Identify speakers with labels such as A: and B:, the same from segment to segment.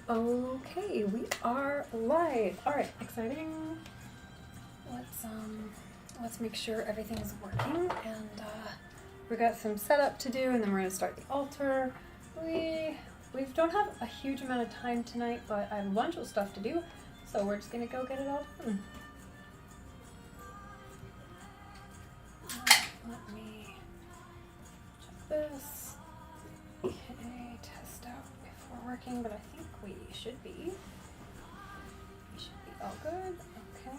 A: Okay, we are live. All right, exciting. Let's make sure everything is working, and we got some setup to do, and then we're gonna start the altar. We don't have a huge amount of time tonight, but I have a bunch of stuff to do, so we're just gonna go get it all done. Let me check this. Okay, test out if we're working, but I think we should be. We should be all good. Okay.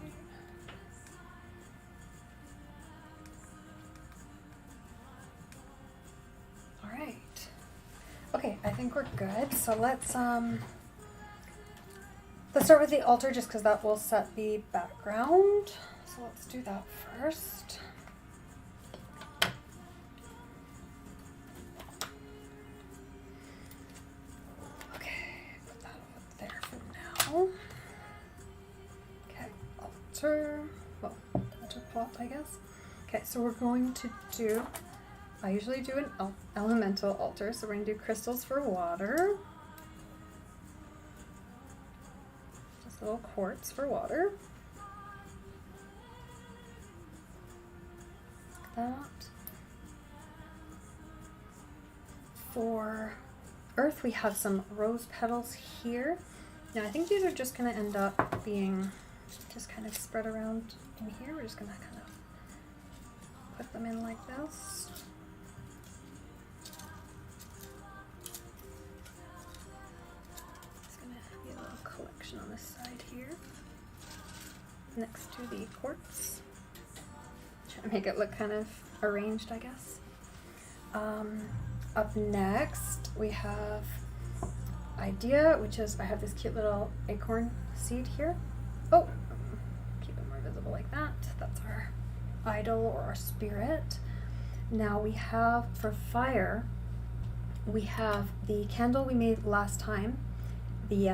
A: All right. Okay, I think we're good. So let's start with the altar, just because that will set the background. So let's do that first. Okay, altar, well, altar pot, I guess. Okay, so we're going to do, I usually do an elemental altar, so we're going to do crystals for water. Just little quartz for water. Like that. For earth, we have some rose petals here. Now I think these are just going to end up being just kind of spread around in here. We're just going to kind of put them in like this. It's going to be a little collection on this side here, next to the quartz. Trying to make it look kind of arranged, I guess. Up next, we have idea, which is I have this cute little acorn seed here. Oh, keep it more visible like that. That's our idol or our spirit. Now we have, for fire, we have the candle we made last time, the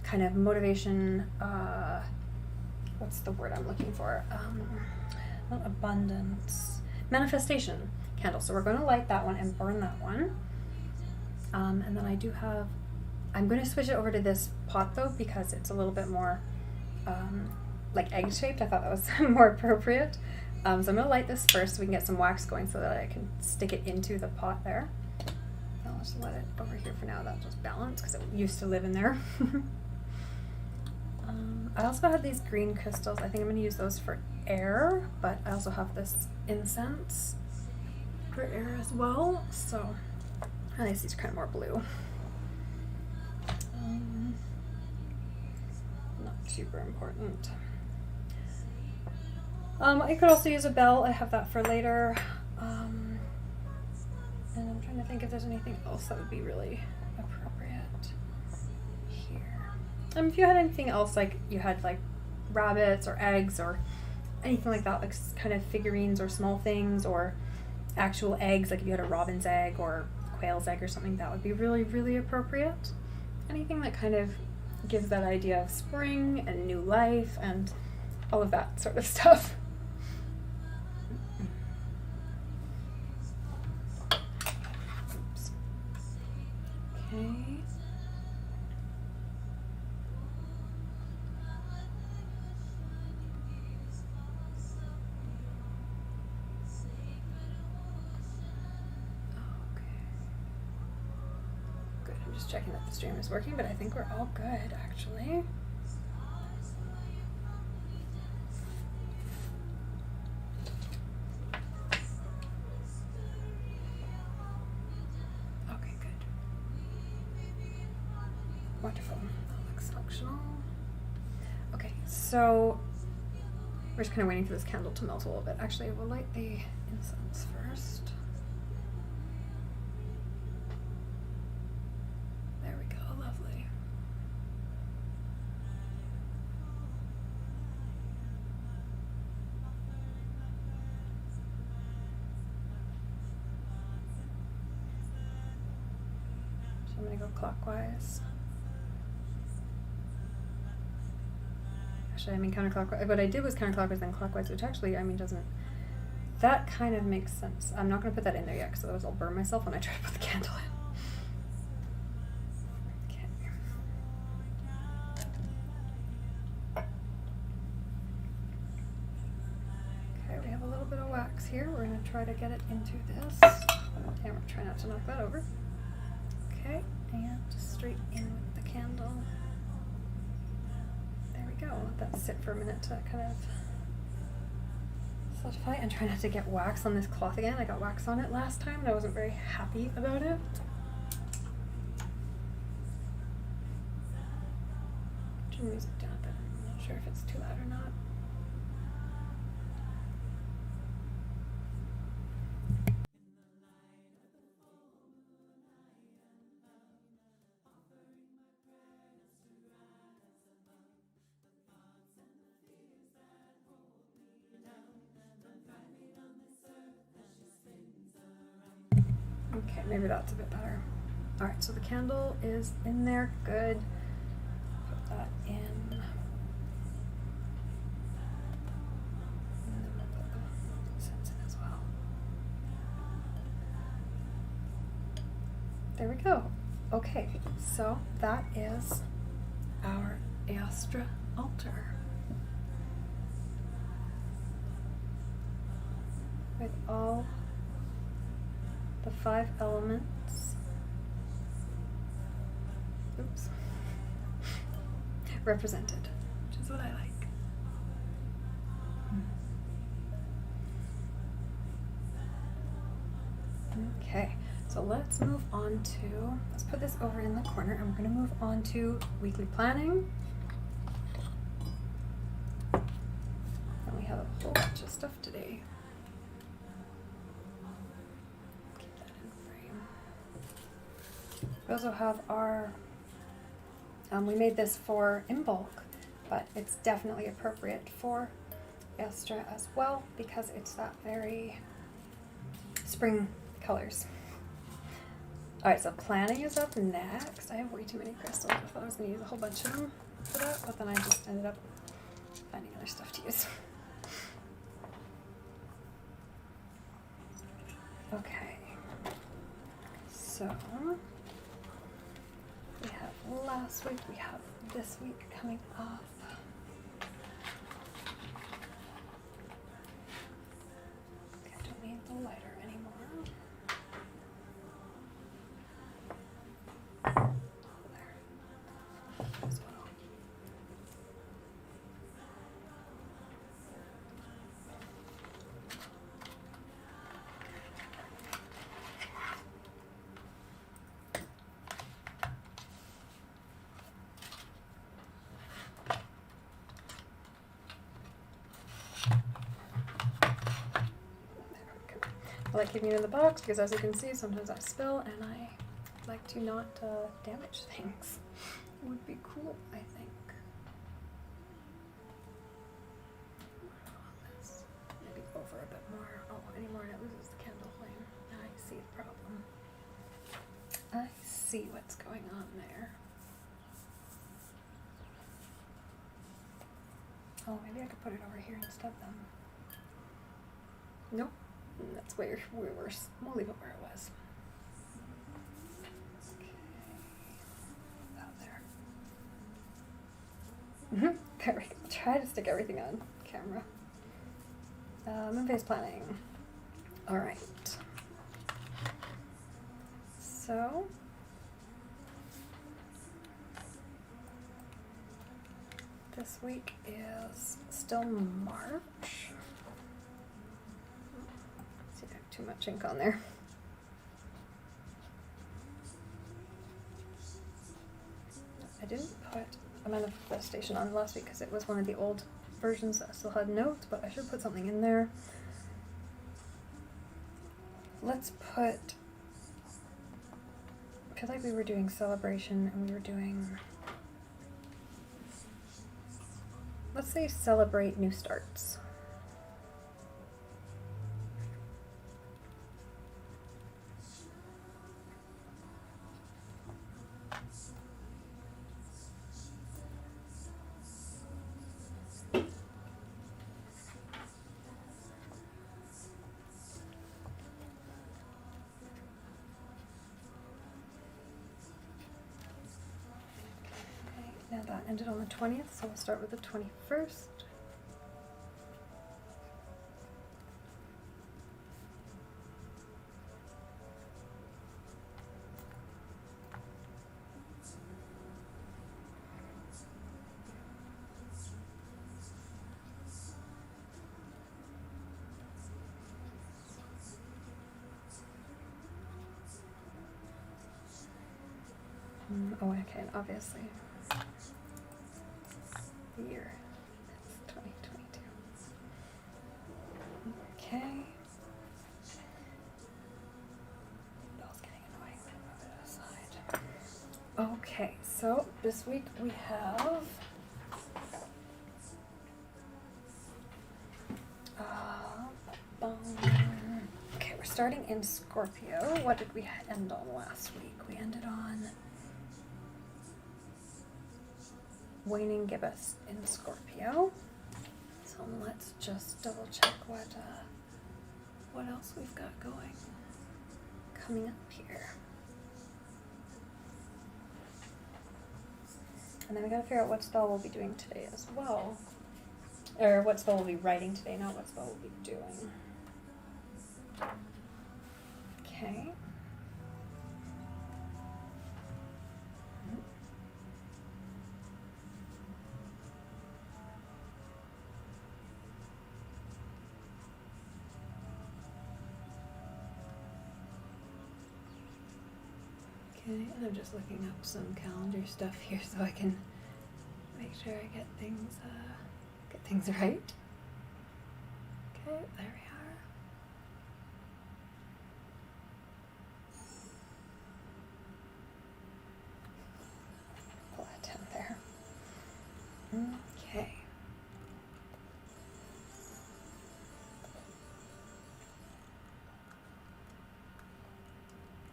A: kind of motivation, what's the word I'm looking for? Not abundance, manifestation candle. So we're going to light that one and burn that one. And then I do have, I'm going to switch it over to this pot though, because it's a little bit more like egg shaped. I thought that was more appropriate. So I'm going to light this first so we can get some wax going so that I can stick it into the pot there. I'll just let it over here for now. That'll just balance because it used to live in there. I also have these green crystals. I think I'm going to use those for air, but I also have this incense for air as well. So at least these are kind of more blue. Not super important. I could also use a bell. I have that for later. And I'm trying to think if there's anything else that would be really appropriate here. If you had anything else, like you had like rabbits or eggs or anything like that, like kind of figurines or small things, or actual eggs, like if you had a robin's egg or quail's egg or something, that would be really, really appropriate. Anything that kind of gives that idea of spring and new life and all of that sort of stuff. Oops. Okay. I'm just checking that the stream is working, but I think we're all good, actually. Okay, good. Wonderful. That looks functional. Okay, so we're just kind of waiting for this candle to melt a little bit. Actually, we'll light the incense first. I'm going to go clockwise. Actually, I mean counterclockwise. What I did was counterclockwise then clockwise, which actually, I mean, doesn't... That kind of makes sense. I'm not going to put that in there yet, because otherwise I'll burn myself when I try to put the candle in. Okay. bit of wax here. We're going to try to get it into this. And we're trying not to knock that over. Okay, and just straight in with the candle. There we go. Let that sit for a minute to kind of solidify, and try not to get wax on this cloth again. I got wax on it last time and I wasn't very happy about it. Turn the music down a bit. I'm not sure if it's too loud or not. Okay, maybe that's a bit better. All right, so the candle is in there, good. Put that in. And then we'll put the incense in as well. There we go. Okay, so that is our Eostre altar. With all the 5 elements, oops, represented, which is what I like. Okay, so let's move on to, let's put this over in the corner, and we're going to move on to weekly planning. And we have a whole bunch of stuff today. We also have our, we made this for in bulk, but it's definitely appropriate for Eostre as well because it's that very spring colors. Alright, so planning is up next. I have way too many crystals. I thought I was going to use a whole bunch of them for that, but then I just ended up finding other stuff to use. Okay, so we have last week, we have this week coming up. Okay, I don't need the lighter anymore. There. As well. I like keeping it in the box because, as you can see, sometimes I spill and I like to not damage things. It would be cool, I think. Maybe over a bit more. Oh, anymore and it loses the candle flame. I see the problem. I see what's going on there. Oh, maybe I could put it over here instead then. Nope. That's way worse. We'll leave it where it was. Okay. Out there. There we go. Try to stick everything on camera. Moon phase planning. Alright. So this week is still March. See, I have too much ink on there. I didn't put a manifestation on last week because it was one of the old versions that still had notes, but I should put something in there. Let's put, I feel like we were doing celebration and we were doing, let's say celebrate new starts. Now that ended on the 20th, so we'll start with the 21st. Oh, okay, and obviously the year is 2022. Okay. Bell's getting annoying. Move it aside. Okay, so this week we have okay, we're starting in Scorpio. What did we end on last week? We ended on waning gibbous in Scorpio. So let's just double check what else we've got going coming up here. And then we gotta figure out what spell we'll be doing today as well. Or what spell we'll be writing today, not what spell we'll be doing. Okay. Okay, and I'm just looking up some calendar stuff here so I can make sure I get things right. Okay, there we are. Pull that down there. Okay.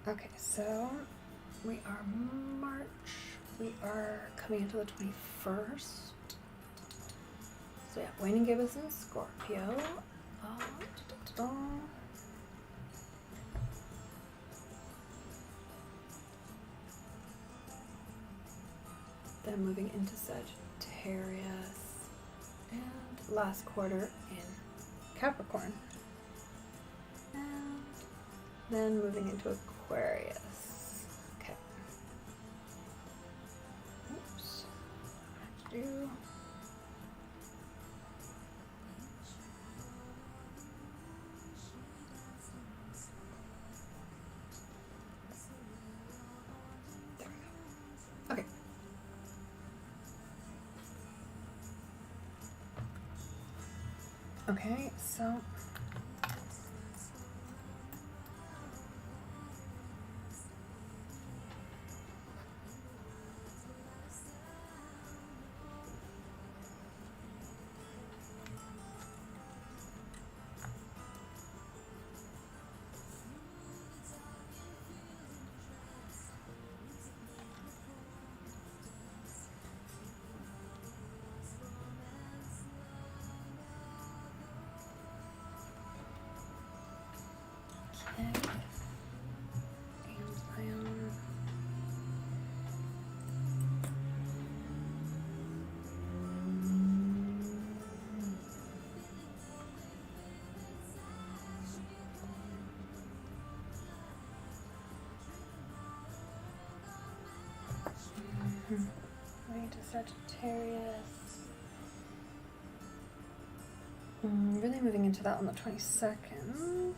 A: Okay, so we are March. We are coming into the 21st. So yeah, waning gibbous in Scorpio. Then moving into Sagittarius. And last quarter in Capricorn. And then moving into Aquarius. Okay. Oops. What did I do? There we go. Okay. Okay, so going to Sagittarius. Really moving into that on the 22nd.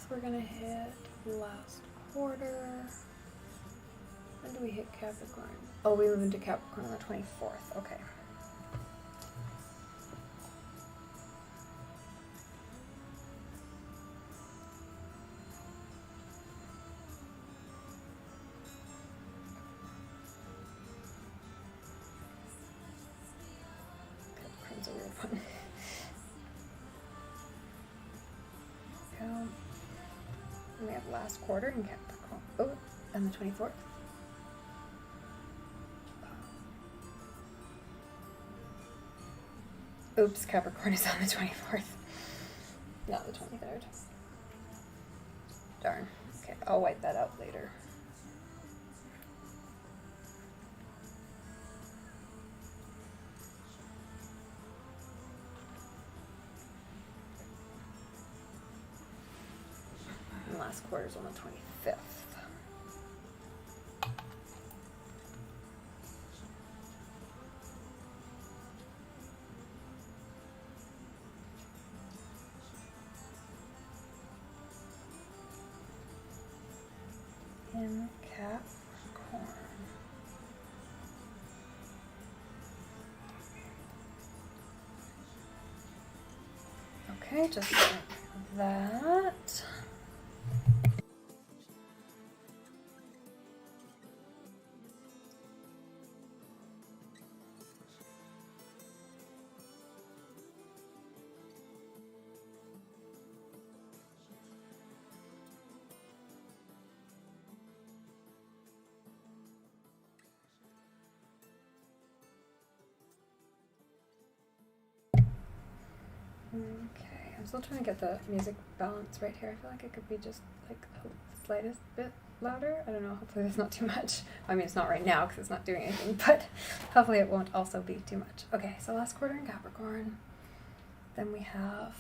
A: We're gonna hit last quarter. When do we hit Capricorn? Oh, we move into Capricorn on the 24th. Okay. Capricorn's a weird one. And we have last quarter in Capricorn. Oh, and the 24th. Oops, Capricorn is on the 24th, not the 23rd. Darn. Okay, I'll wipe that out later. And last quarter's on the 25th. In Capricorn. Okay, just like that. Okay, I'm still trying to get the music balance right here. I feel like it could be just like the slightest bit louder. I don't know, hopefully that's not too much. I mean, it's not right now because it's not doing anything, but hopefully it won't also be too much. Okay, so last quarter in Capricorn. Then we have,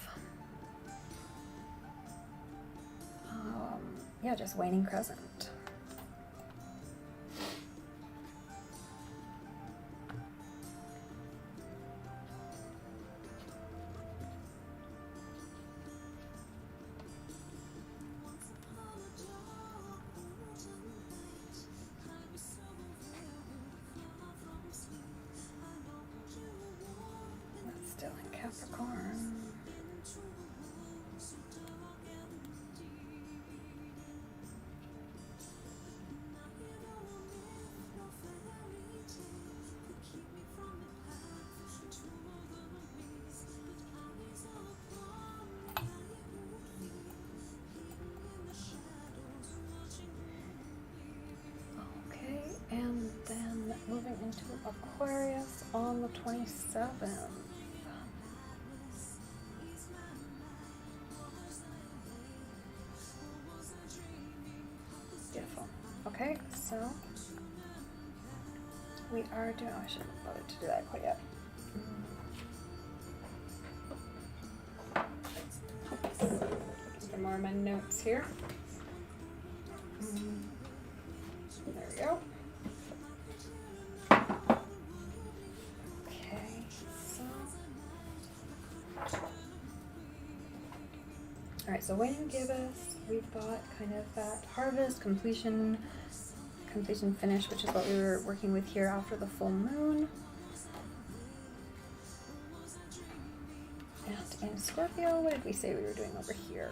A: yeah, just waning crescent. Still in Capricorn. Okay, and then moving into Aquarius on the 27th. Beautiful. Okay, so we are doing, oh, I shouldn't have bothered to do that quite yet. Looking for more of my notes here. There we go. Okay, so. Alright, so waning gibbous, we've got kind of that harvest, completion finish, which is what we were working with here after the full moon. And in Scorpio, what did we say we were doing over here?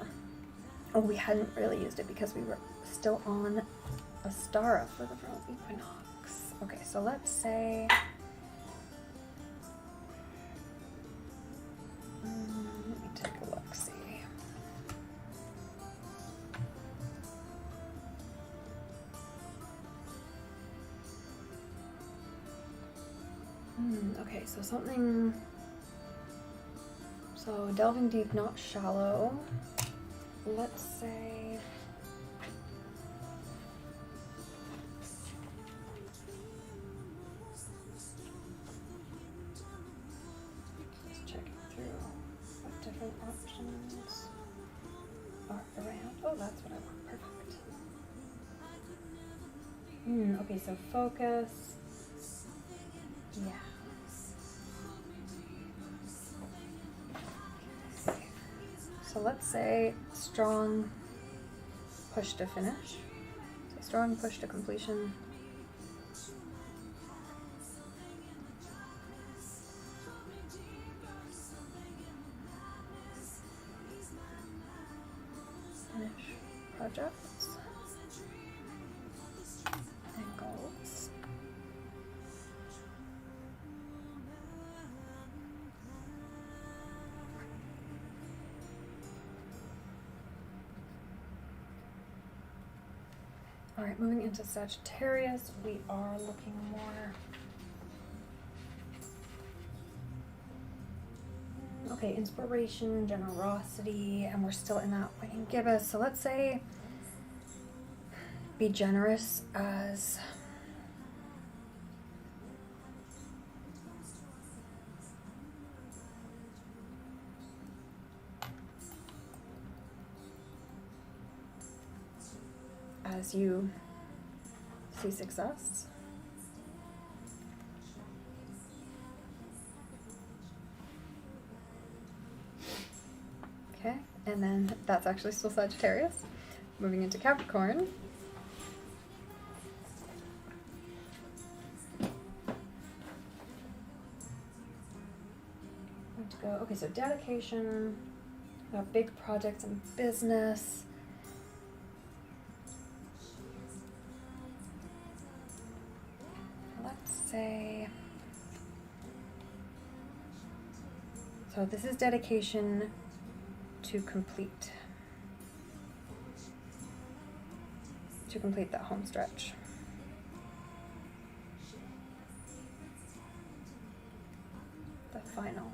A: Oh, we hadn't really used it because we were still on Astara for the vernal equinox. Okay, so let's say let me take a look, see. Okay, so something, so delving deep, not shallow. Let's say, just checking through what different options are around. Oh, that's what I want, perfect. Okay, so focus, yeah. So let's say strong push to finish. So strong push to completion. Finish projects and goals. All right, moving into Sagittarius, we are looking more Okay, inspiration, generosity, and we're still in that waning gibbous. So let's say be generous as you see success. Okay, and then that's actually still Sagittarius. Moving into Capricorn. To go. Okay, so dedication, big projects in business. Let's say, so this is dedication to complete that home stretch. The final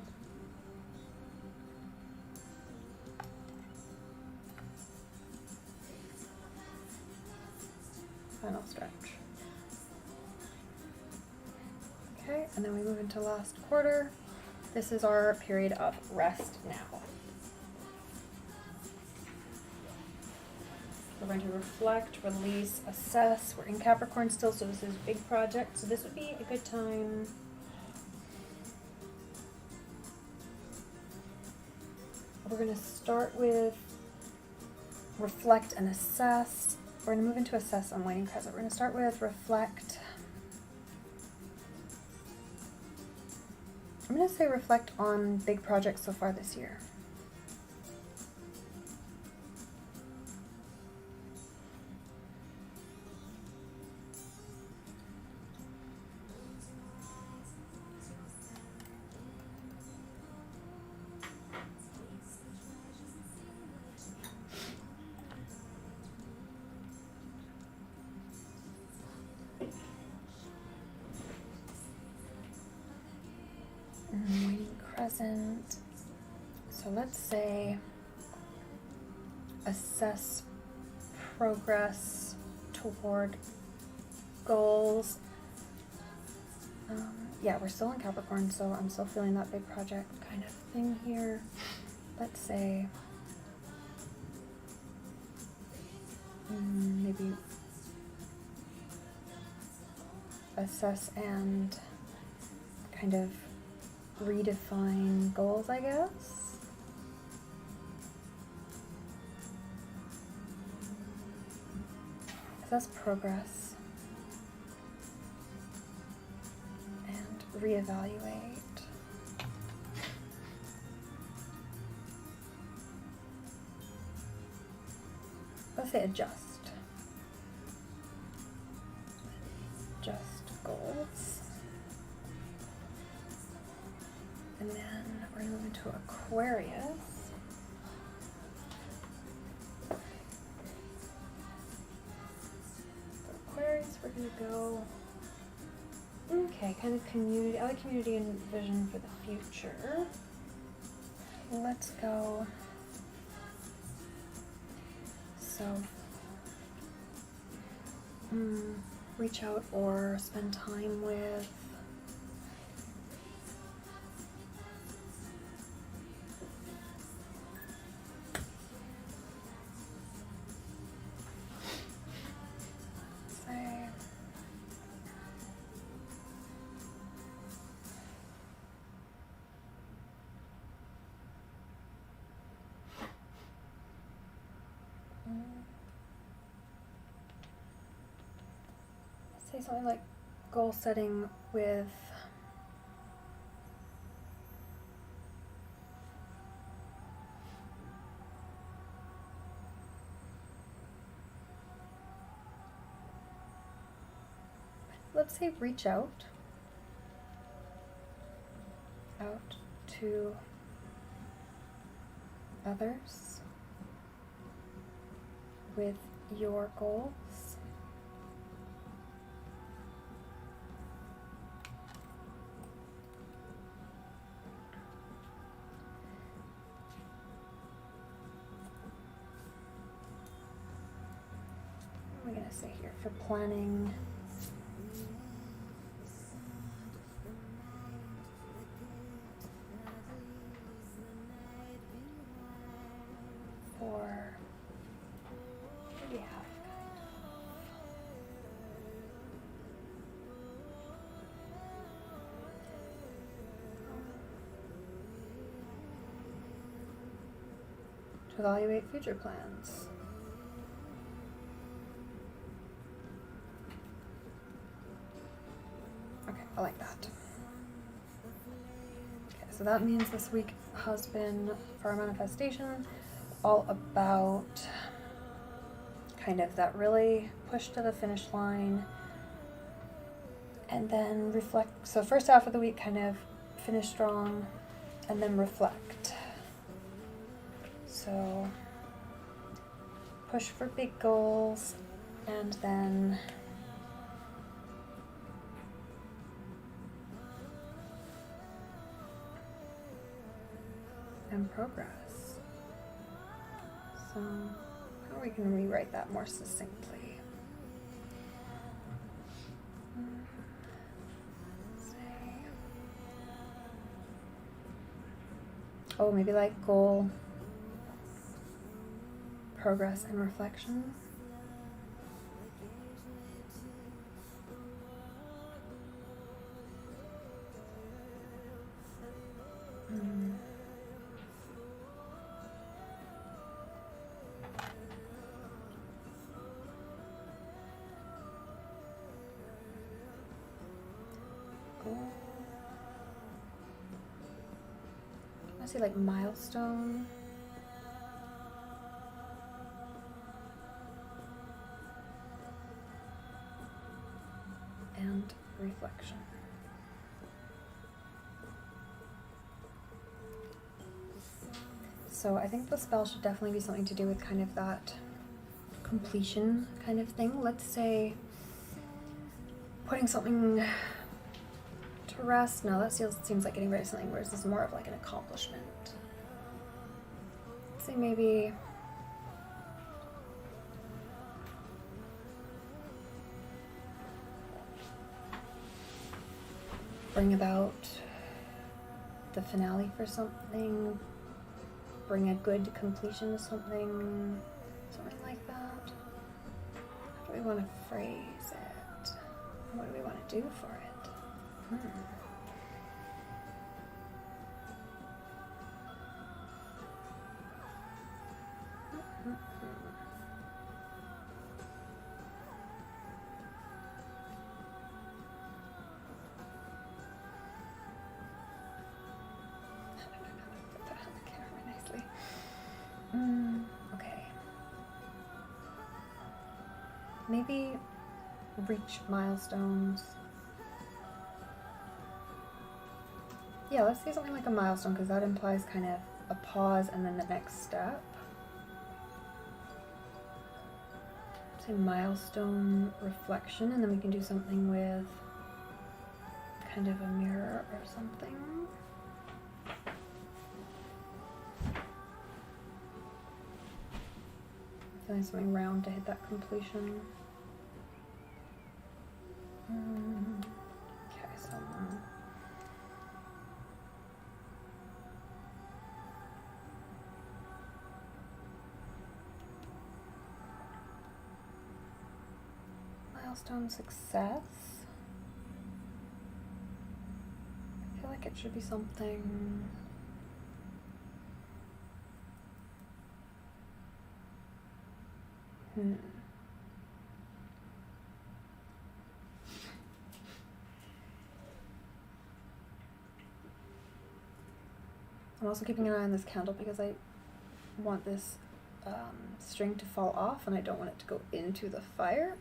A: stretch. Okay, and then we move into last quarter. This is our period of rest now. We're going to reflect, release, assess. We're in Capricorn still, so this is big project. So this would be a good time we're going to start with reflect and assess. We're going to move into assess on waning crescent. We're going to start with reflect. I'm going to say reflect on big projects so far this year. Waning crescent. So let's say assess progress toward goals. Yeah, we're still in Capricorn, so I'm still feeling that big project kind of thing here. Let's say maybe assess and kind of redefine goals, I guess. Assess progress and reevaluate. Let's say adjust. Adjust goals. And then we're going to move into Aquarius. Aquarius, we're going to go, okay, kind of community. I like community and vision for the future. Let's go. So, reach out or spend time with say something like goal setting with let's say reach out to others with your goals. going to say here? For planning. For, what do you have? To evaluate future plans. Okay, I like that. Okay, so that means this week has been, for our manifestation, all about kind of that really push to the finish line and then reflect. So first half of the week kind of finish strong and then reflect. So push for big goals and then progress. So how we can rewrite that more succinctly. Oh, maybe like goal, progress, and reflection. I see like milestone. And reflection. So I think the spell should definitely be something to do with kind of that completion kind of thing. Let's say putting something to rest. No, that seems like getting rid of something, whereas this is more of like an accomplishment. Let's say maybe bring about the finale for something, bring a good completion to something like that. How do we want to phrase it? What do we want to do for it? Okay. Maybe reach milestones. Yeah, let's say something like a milestone, because that implies kind of a pause and then the next step. Say milestone reflection, and then we can do something with kind of a mirror or something. Feeling something round to hit that completion. Okay, so milestone success. I feel like it should be something. I'm also keeping an eye on this candle because I want this string to fall off and I don't want it to go into the fire.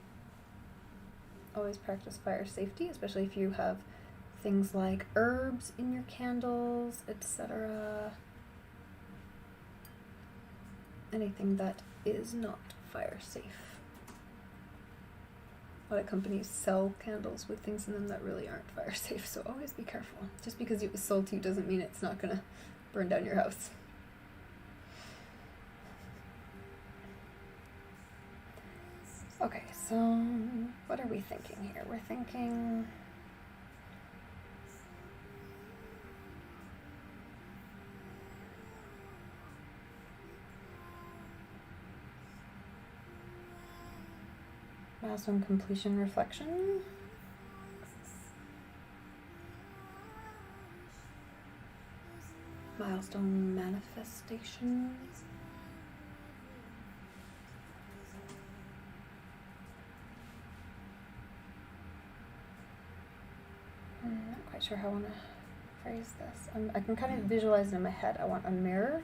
A: Always practice fire safety, especially if you have things like herbs in your candles, etc. Anything that is not fire safe. A lot of companies sell candles with things in them that really aren't fire safe, so always be careful. Just because it was sold to you doesn't mean it's not gonna burn down your house. Okay, so So, what are we thinking here? We're thinking milestone completion reflection. Milestone manifestation. I'm not quite sure how I want to phrase this. I can kind of visualize it in my head. I want a mirror.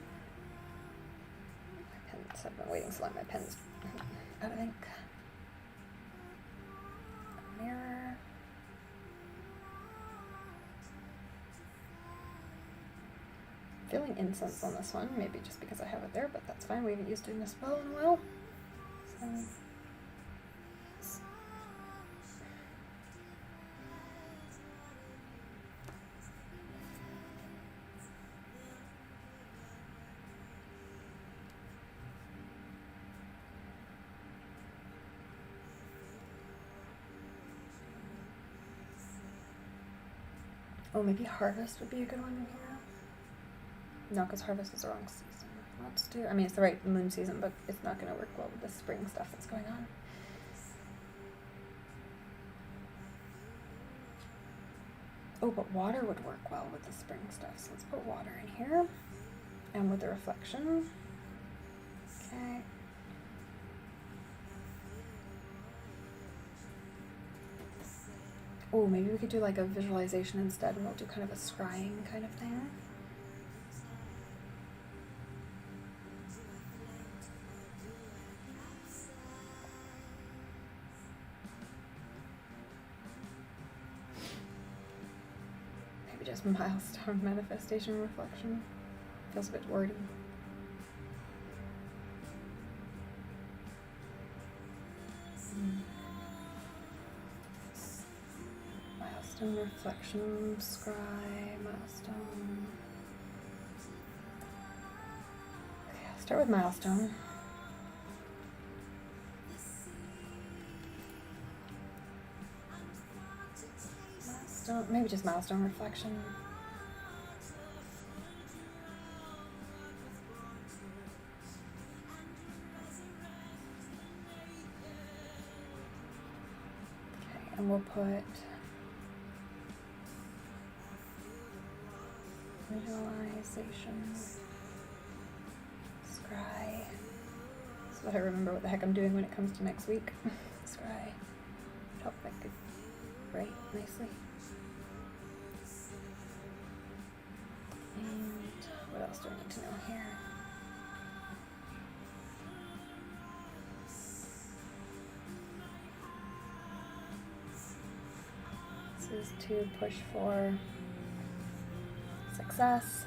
A: My pens, I've been waiting so long, my pens out of ink. A mirror. Feeling incense on this one, maybe just because I have it there, but that's fine. We haven't used it in a spell in a while. So. Oh, maybe harvest would be a good one in here. No, because harvest is the wrong season. Let's do, I mean, it's the right moon season, but it's not going to work well with the spring stuff that's going on. Oh, but water would work well with the spring stuff, so let's put water in here. And with the reflection. Okay. Oh, maybe we could do like a visualization instead, and we'll do kind of a scrying kind of thing. Maybe just milestone manifestation reflection. Feels a bit wordy. Milestone reflection, scry, milestone. Okay, I'll start with milestone. Milestone, maybe just milestone reflection. Okay, and we'll put visualization, scry. So that I remember what the heck I'm doing when it comes to next week. Scry. Hope that could write nicely. And what else do I need to know here? This is to push for success,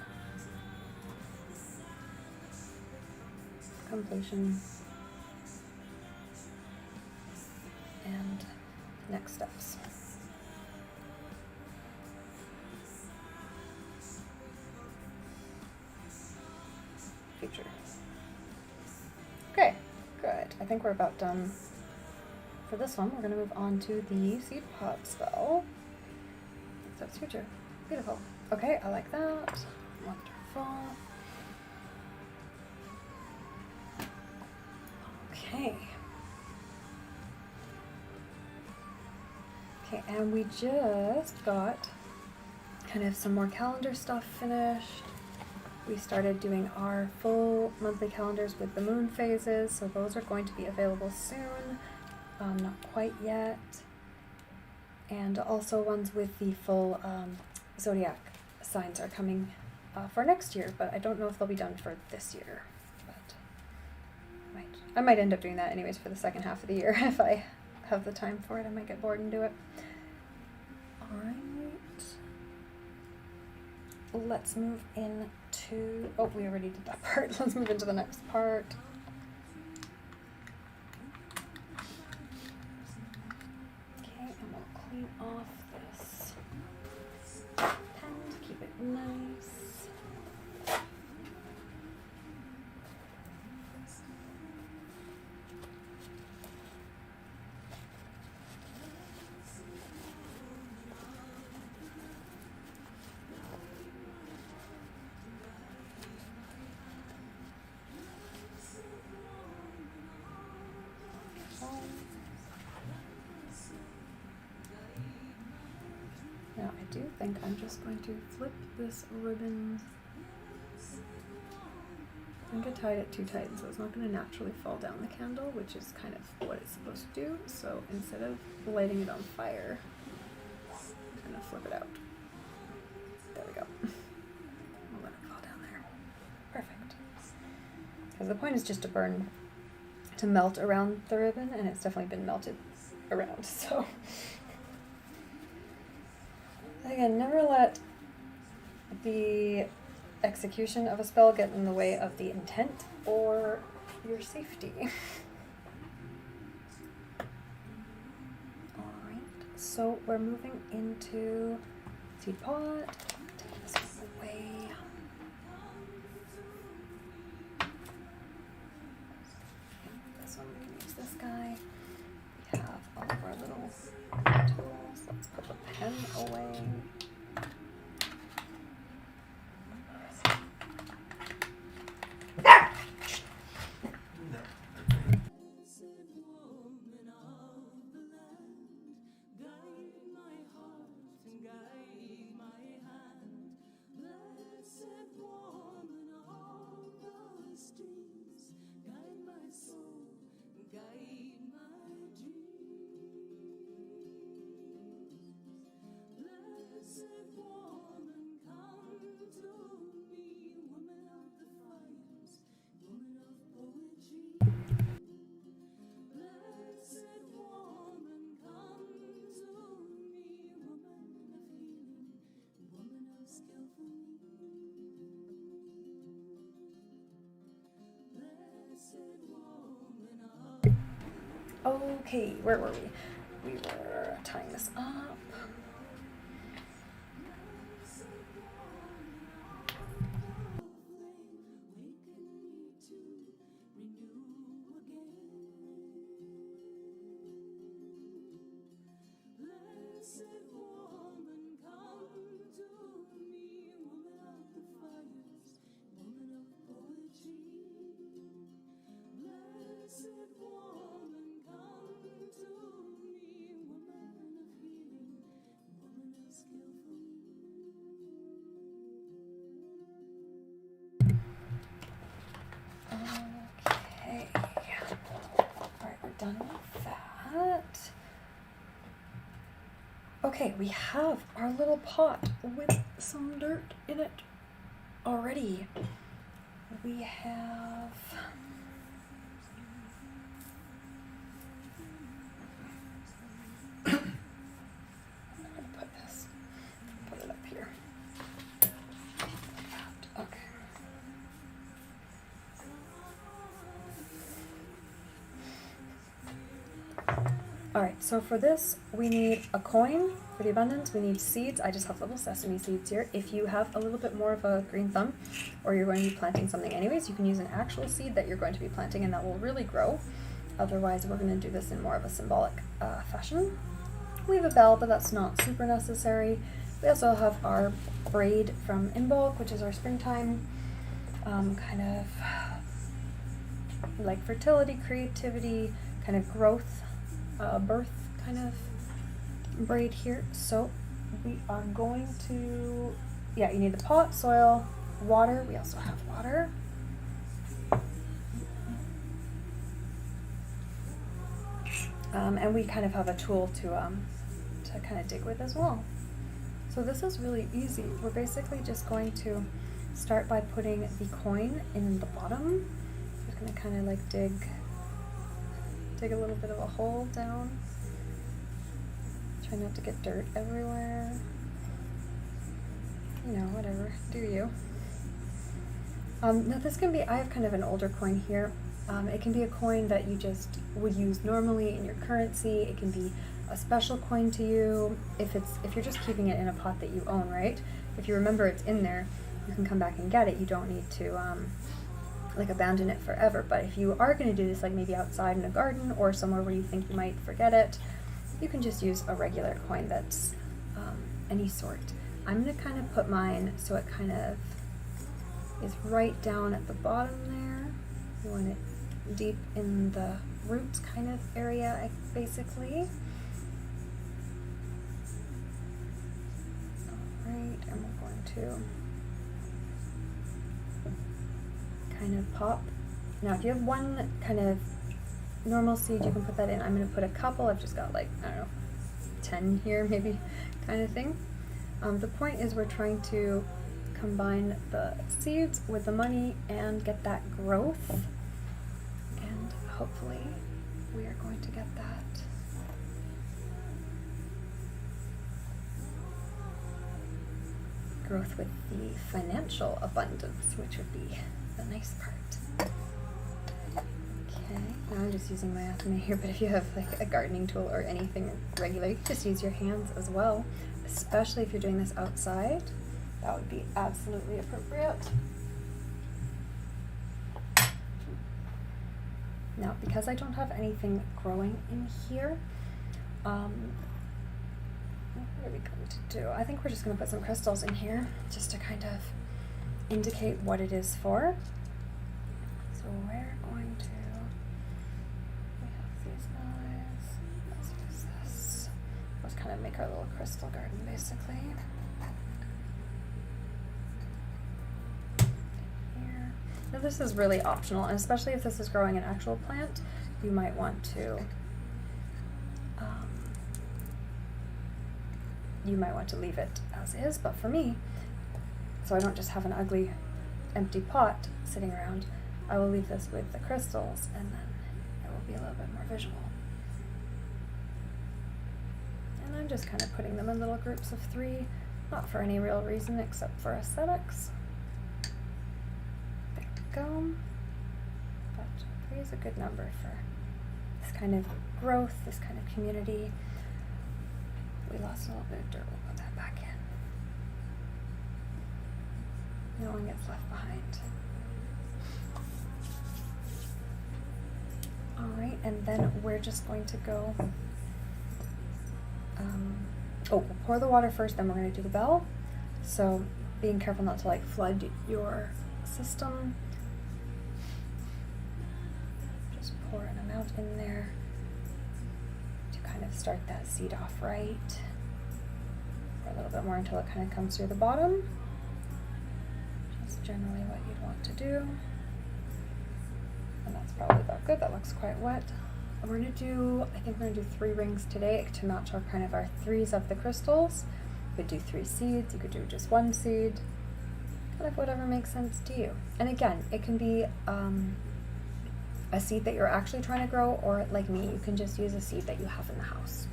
A: completion, and next steps. Future. Okay, good. I think we're about done for this one. We're going to move on to the seed pod spell. So it's future. Beautiful. Okay, I like that. Wonderful. Okay. Okay, and we just got kind of some more calendar stuff finished. We started doing our full monthly calendars with the moon phases, so those are going to be available soon. Not quite yet. And also ones with the full zodiac signs are coming for next year, but I don't know if they'll be done for this year. But I might end up doing that anyways for the second half of the year if I have the time for it. I might get bored and do it. All right. Let's move into. Oh, we already did that part. Let's move into the next part. Okay, and we'll clean off this pen to keep it nice. do think I'm just going to flip this ribbon. I think I tied it too tight, so it's not going to naturally fall down the candle, which is kind of what it's supposed to do. So instead of lighting it on fire, I'm going to flip it out. There we go. I'll let it fall down there. Perfect. Because the point is just to melt around the ribbon, and it's definitely been melted around, so. Again, never let the execution of a spell get in the way of the intent or your safety. Alright, so we're moving into seed pod. Take this one away. This one, we can use this guy. We have all of our little tools. Let's put the pen away. Okay, where were we? We were tying this up. Done with that. Okay, we have our little pot with some dirt in it already. We have I'm gonna put it up here. Okay. Alright, so for this, we need a coin for the abundance. We need seeds. I just have little sesame seeds here. If you have a little bit more of a green thumb, or you're going to be planting something anyways, you can use an actual seed that you're going to be planting, and that will really grow. Otherwise, we're going to do this in more of a symbolic fashion. We have a bell, but that's not super necessary. We also have our braid from In Bulk, which is our springtime kind of like fertility, creativity, kind of growth, birth kind of braid here. So we are going to, yeah, you need the pot, soil, water. We also have water. And we kind of have a tool to kind of dig with as well. So this is really easy. We're basically just going to start by putting the coin in the bottom. Just gonna kind of like dig a little bit of a hole down. Try not to get dirt everywhere. You know, whatever, do you. Now this can be, I have kind of an older coin here. It can be a coin that you just would use normally in your currency. It can be a special coin to you if you're just keeping it in a pot that you own, right? If you remember it's in there, you can come back and get it. You don't need to like abandon it forever. But if you are going to do this, like maybe outside in a garden or somewhere where you think you might forget it, you can just use a regular coin that's any sort. I'm going to kind of put mine so it kind of is right down at the bottom there. You want it deep in the roots kind of area, basically. to kind of pop. Now if you have one kind of normal seed, you can put that in. I'm going to put a couple. I've just got like, I don't know, 10 here maybe, kind of thing. The point is we're trying to combine the seeds with the money and get that growth, and hopefully we are going to get that. Growth with the financial abundance, which would be the nice part. Okay, now I'm just using my Athame here, but if you have like a gardening tool or anything regular, you can just use your hands as well, especially if you're doing this outside. That would be absolutely appropriate. Now, because I don't have anything growing in here, what are we going to do? I think we're just going to put some crystals in here just to kind of indicate what it is for. So we're going to, we have these guys, let's use this. Let's kind of make our little crystal garden basically. Here. Now this is really optional, and especially if this is growing an actual plant, you might want to leave it as is, but for me, so I don't just have an ugly empty pot sitting around, I will leave this with the crystals, and then it will be a little bit more visual. And I'm just kind of putting them in little groups of 3, not for any real reason except for aesthetics. There we go. But 3 is a good number for this kind of growth, this kind of community. We lost a little bit of dirt, we'll put that back in. No one gets left behind. Alright, and then we're just going to go, we'll pour the water first, then we're going to do the bell. So being careful not to like flood your system. Just pour an amount in there to kind of start that seed off right. Pour a little bit more until it kind of comes through the bottom. Just generally what you'd want to do. And that's probably about good. That looks quite wet. And we're going to do, I think we're going to do 3 rings today to match our kind of our 3s of the crystals. You could do 3 seeds, you could do just 1 seed, kind of whatever makes sense to you. And again, it can be a seed that you're actually trying to grow, or like me, you can just use a seed that you have in the house.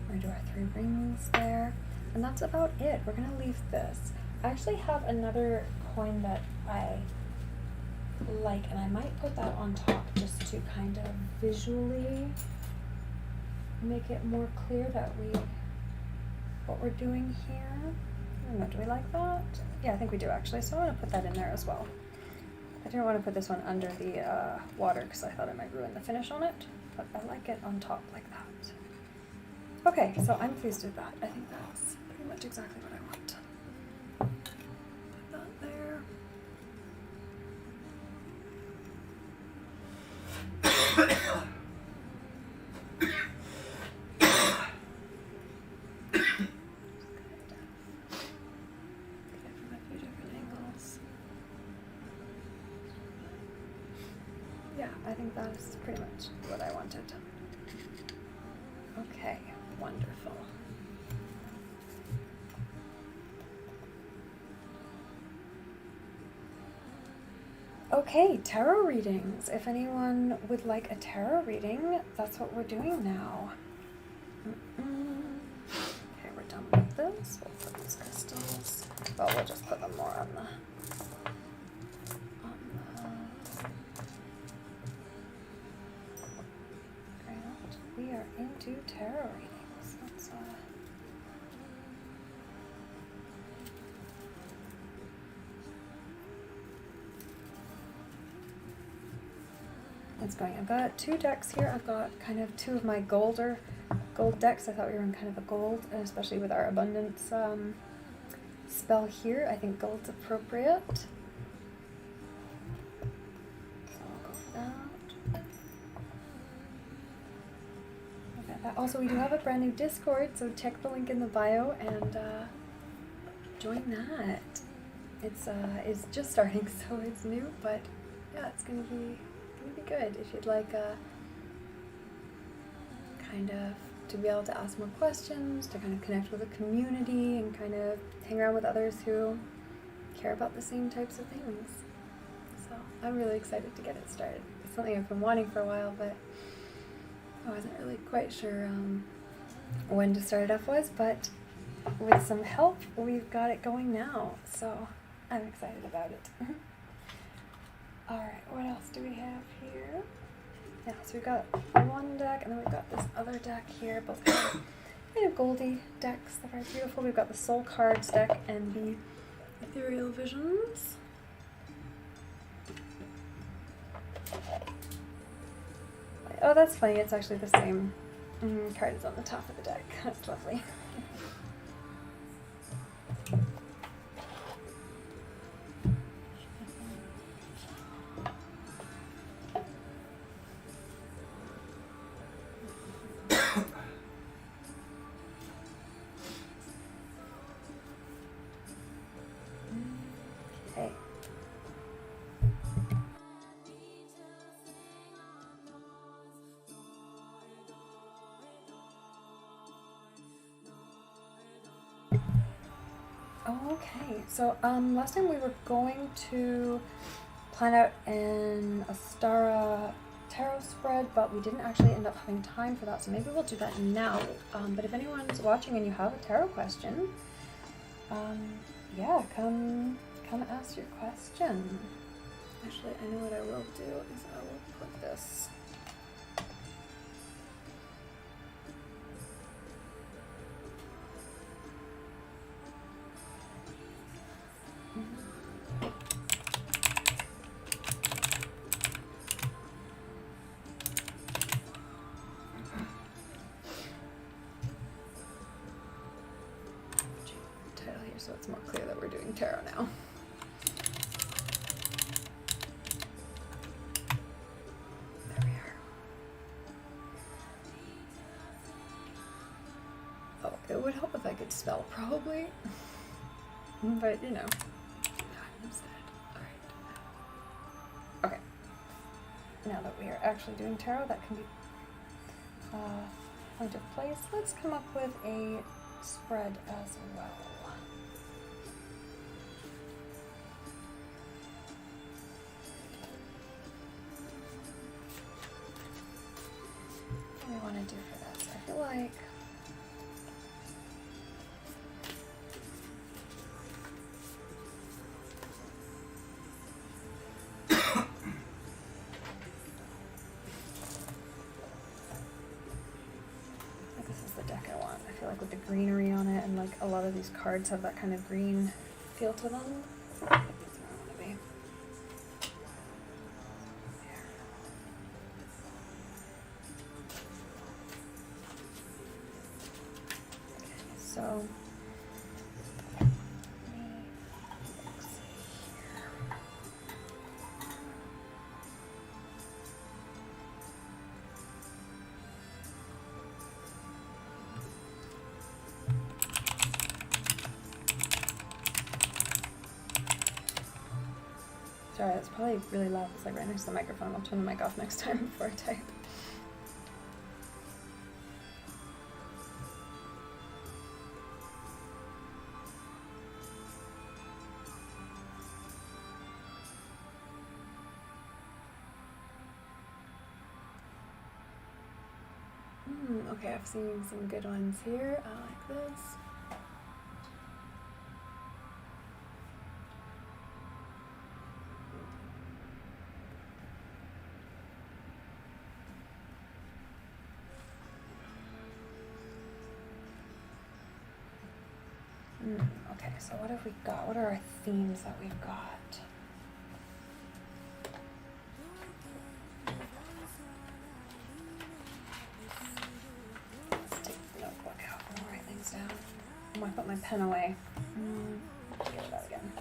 A: We're going to do our 3 rings there. And that's about it. We're going to leave this. I actually have another coin that I like, and I might put that on top just to kind of visually make it more clear that what we're doing here. I don't know, do we like that? Yeah, I think we do actually, so I'm going to put that in there as well. I didn't want to put this one under the water because I thought it might ruin the finish on it, but I like it on top like that. Okay, so I'm pleased with that. I think that's pretty much exactly what I want. Put that there. Yeah, I think that's pretty much what I wanted. Okay, wonderful. Okay, tarot readings. If anyone would like a tarot reading, that's what we're doing now. Okay, we're done with this. We'll put these crystals. Well, we'll just put them more on the ground. We are into tarot readings. Let's it's going. I've got 2 decks here. I've got kind of 2 of my gold decks. I thought we were in kind of a gold, and especially with our abundance spell here, I think gold's appropriate. So I'll go for that. Also, we do have a brand new Discord, so check the link in the bio and join that. It's just starting, so it's new, but yeah, it's gonna be good. If you'd like kind of to be able to ask more questions, to kind of connect with the community, and kind of hang around with others who care about the same types of things. So I'm really excited to get it started. It's something I've been wanting for a while, but I wasn't really quite sure when to start it up was, but with some help, we've got it going now, so I'm excited about it. Alright, what else do we have here? Yeah, so we've got one deck, and then we've got this other deck here, both kind of goldy decks that are beautiful. We've got the Soul Cards deck and the Ethereal Visions. Oh, that's funny, it's actually the same card as on the top of the deck. That's lovely. Okay. Okay, so last time we were going to plan out an Astara tarot spread, but we didn't actually end up having time for that, so maybe we'll do that now. But if anyone's watching and you have a tarot question, yeah, come ask your question. Actually, I know what I will do is I will put this. Title here so it's more clear that we're doing tarot now. There we are. Oh, it would help if I could spell, probably. But, you know. Alright. Okay. Now that we are actually doing tarot, that can be point of place. Let's come up with a spread as well. What do we want to do for this? I feel like with the greenery on it, and like a lot of these cards have that kind of green feel to them. That's where I want to be. There. Okay, so sorry, that's probably really loud. It's like right next to the microphone. I'll turn the mic off next time before I type. Okay, I've seen some good ones here. I like this. Okay, so what have we got? What are our themes that we've got? Let's take the notebook out and write things down. I'm gonna put my pen away. Get it out again.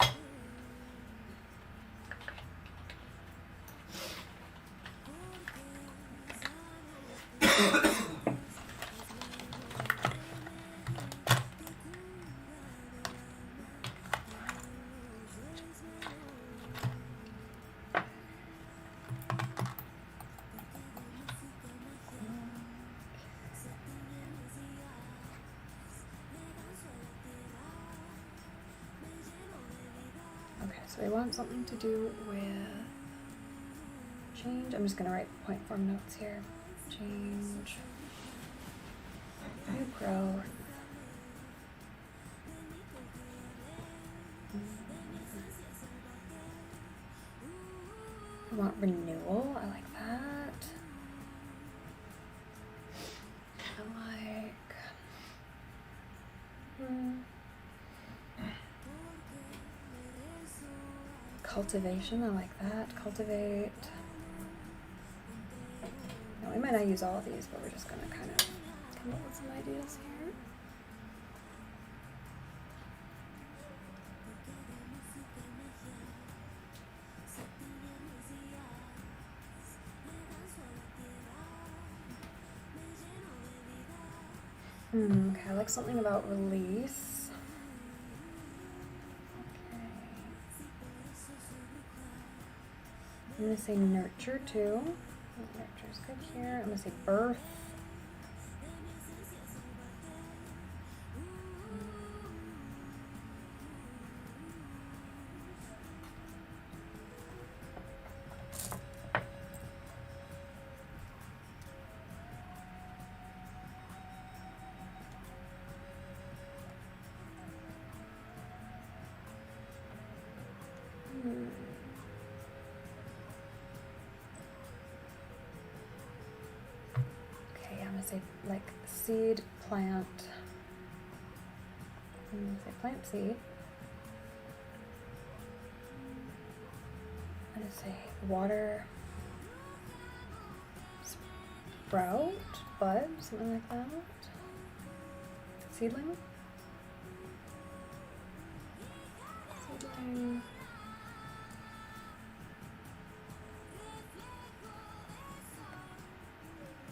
A: So we want something to do with change. I'm just going to write point form notes here. Change, new growth. I want renewal. I like that. I like cultivation. I like that. Cultivate. No, we might not use all of these, but we're just going to kind of come up with some ideas here. Okay, I like something about release. Okay. I'm going to say nurture too. Nurture's good here. I'm going to say birth. Okay, I'm going to say like seed, plant. I'm going to say plant seed. I'm going to say water, sprout, bud, something like that. Seedling. Seedling.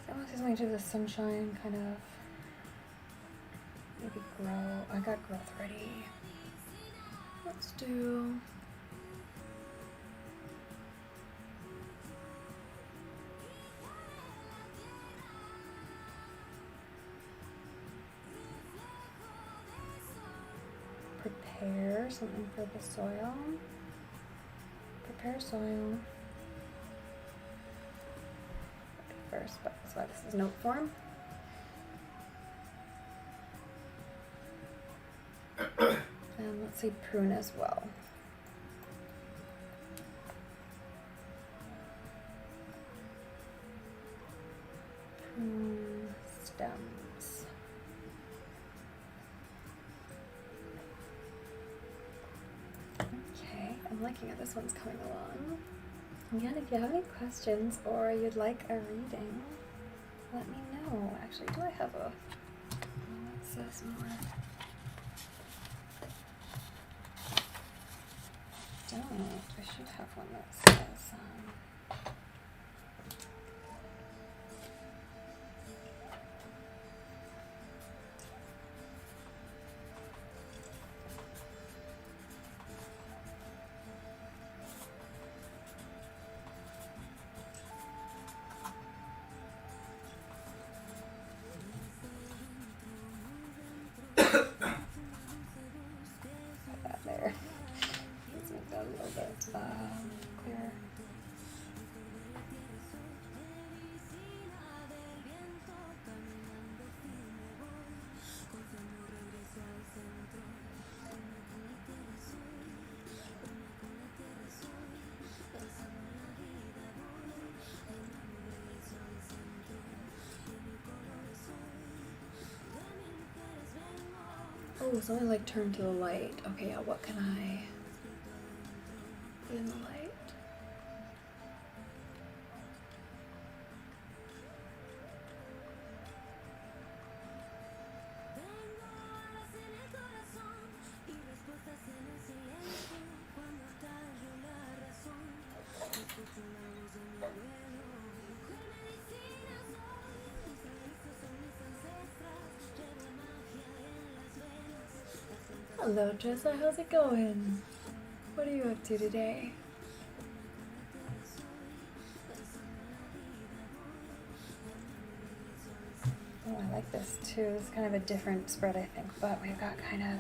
A: I want to say something to do with the sunshine, kind of. Maybe grow. I got growth ready. Let's do. Prepare something for the soil. Prepare soil. First, but that's why this is note form. And let's say prune as well. Prune stems. Okay, I'm liking it. This one's coming along. Again, if you have any questions or you'd like a reading, let me know. Actually, do I have a... What says more? Don't. I should have one that says... there. Let's make that a little bit clearer. Oh, something like turn to the light. Okay, yeah, what can I put in the light? Hello, Tressa, how's it going? What are you up to today? Oh, I like this too. It's kind of a different spread, I think, but we've got kind of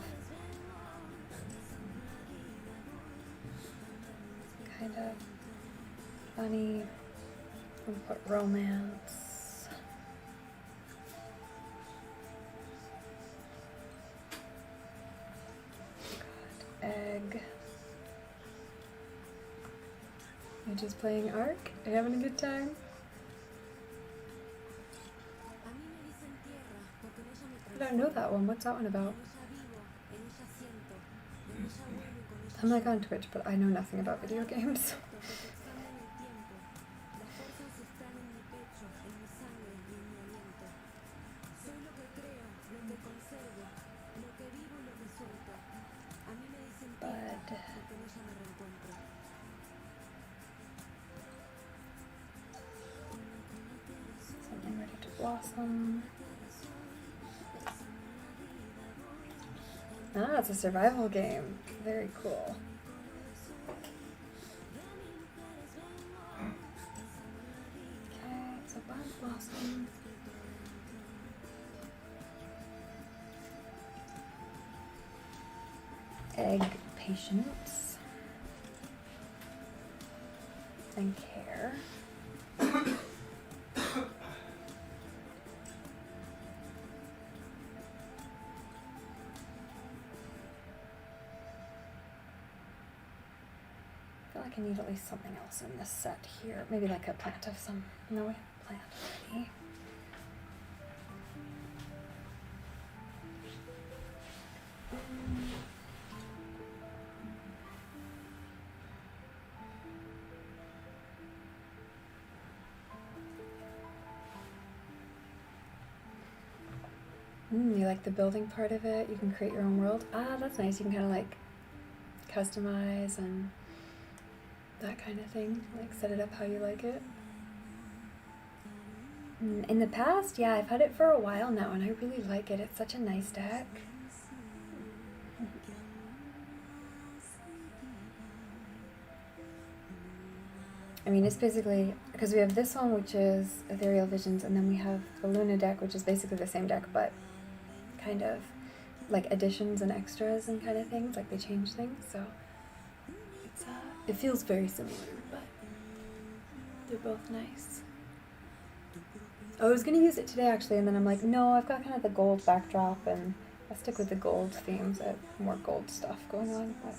A: funny. We'll put romance. God, egg. You're just playing Ark? Are you having a good time? I don't know that one. What's that one about? I'm like on Twitch, but I know nothing about video games. Bud. Something ready to blossom. Ah, it's a survival game. Very cool. Okay, so bud blossom. Egg patience. And care. I feel like I need at least something else in this set here. Maybe like a plant of some. No, we have a plant already. You like the building part of it? You can create your own world. Ah, that's nice. You can kind of like customize and that kind of thing. Like set it up how you like it. In the past, yeah, I've had it for a while now and I really like it. It's such a nice deck. I mean, it's basically, because we have this one, which is Ethereal Visions, and then we have the Luna deck, which is basically the same deck, but kind of like additions and extras and kind of things, like they change things, so it's, it feels very similar, but they're both nice. I was going to use it today, actually, and then I'm like, no, I've got kind of the gold backdrop, and I'll stick with the gold themes. I have more gold stuff going on, but...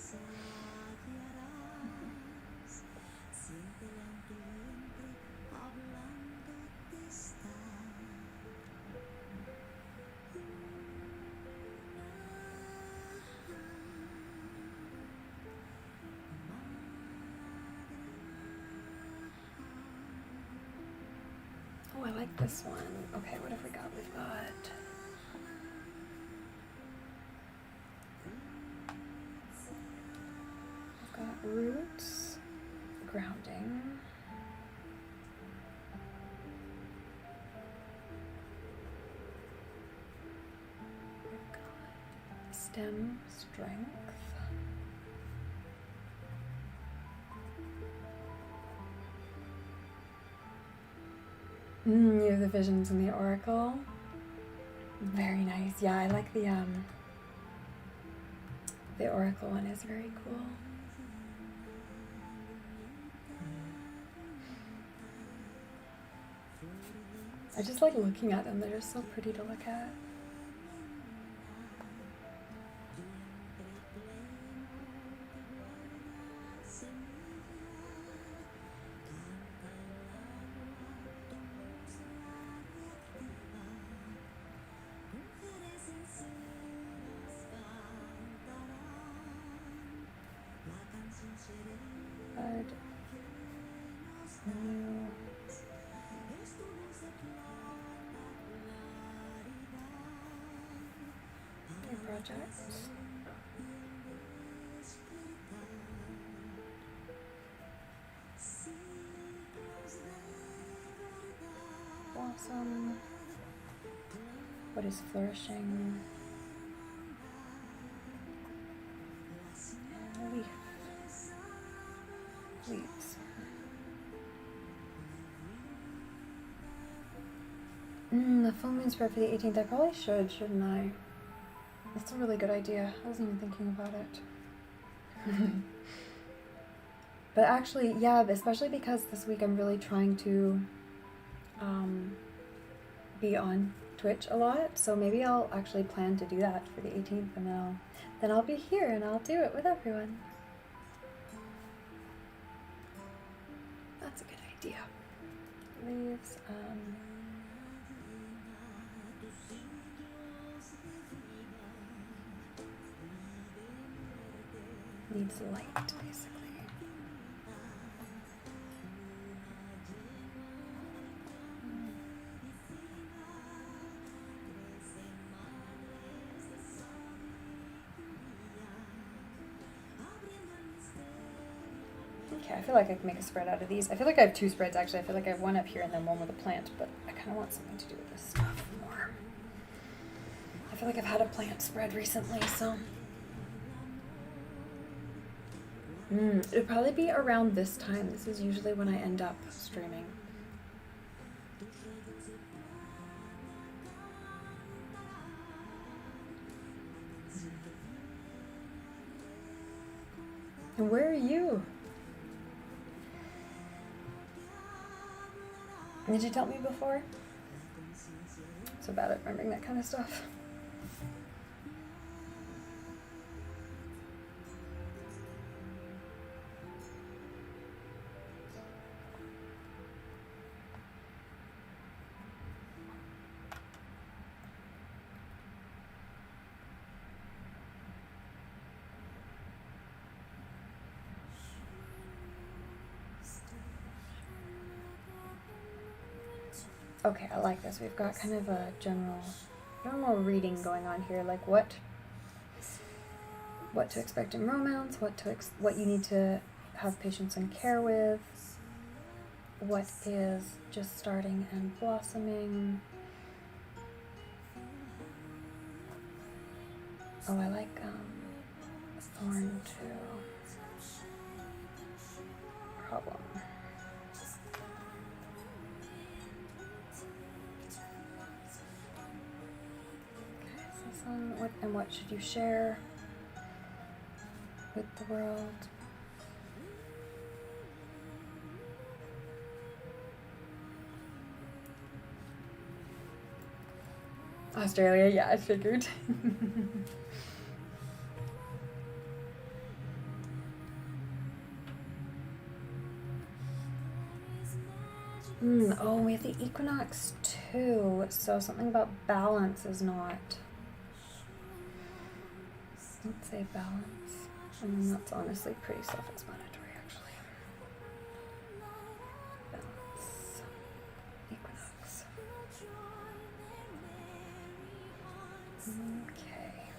A: Oh, I like this one. Okay, what have we got? We've got roots, grounding, we've got stem, strength, you have the visions and the oracle. Very nice. Yeah, I like the oracle one is very cool. I just like looking at them. They're just so pretty to look at. Projects. Blossom. What is flourishing? And leaf. Leaves. The full moon spread for the 18th. I probably should, shouldn't I? That's a really good idea. I wasn't even thinking about it. But actually, yeah, especially because this week I'm really trying to be on Twitch a lot, so maybe I'll actually plan to do that for the 18th, and then I'll be here and I'll do it with everyone. That's a good idea. Leaves. Needs light, basically. Okay, I feel like I can make a spread out of these. I feel like I have two spreads, actually. I feel like I have one up here and then one with a plant, but I kind of want something to do with this stuff more. I feel like I've had a plant spread recently, so... it'll probably be around this time. This is usually when I end up streaming. And where are you? Did you tell me before? I'm so bad at remembering that kind of stuff. Okay, I like this. We've got kind of a general reading going on here, like what to expect in romance, what you need to have patience and care with, what is just starting and blossoming. Oh, I like thorn too. Problem. What should you share with the world? Australia, yeah, I figured. Oh, we have the equinox too, so something about balance is not... Let's say balance. That's honestly pretty self-explanatory, actually. Balance. Equinox. Okay.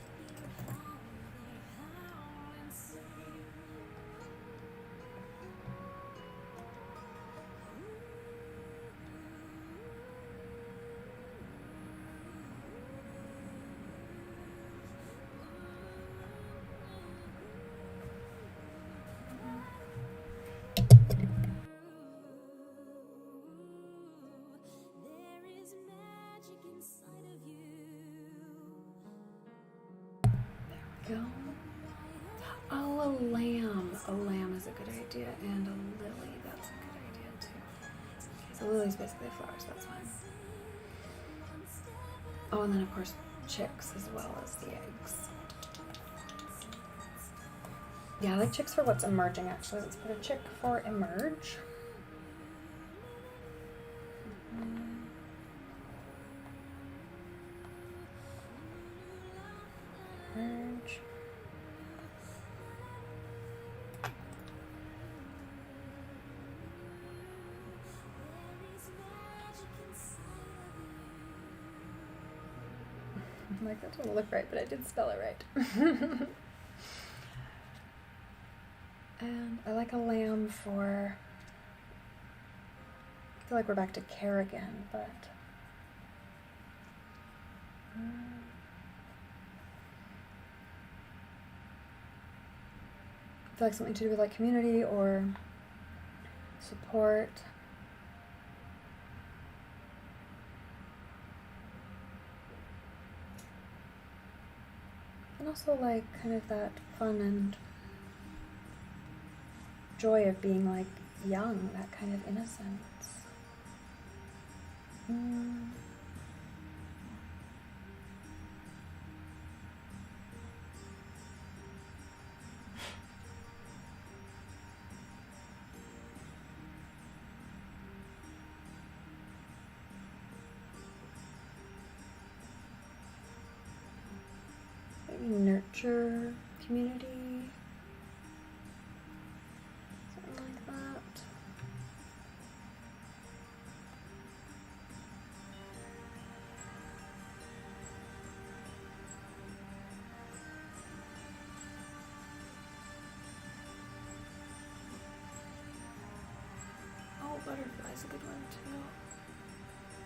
A: Go. Oh, a lamb. A lamb is a good idea, and a lily, that's a good idea too. Okay, so lily's basically flowers, that's fine. Oh, and then of course chicks as well as the eggs. Yeah, I like chicks for what's emerging actually. Let's put a chick for emerge. Emerge. I'm like, that doesn't look right, but I did spell it right. And I like a lamb for... I feel like we're back to care again, but... I feel like something to do with like community or support. And also like kind of that fun and joy of being like young, that kind of innocence. Maybe nurture community. Something like that. Oh, butterfly's a good one too.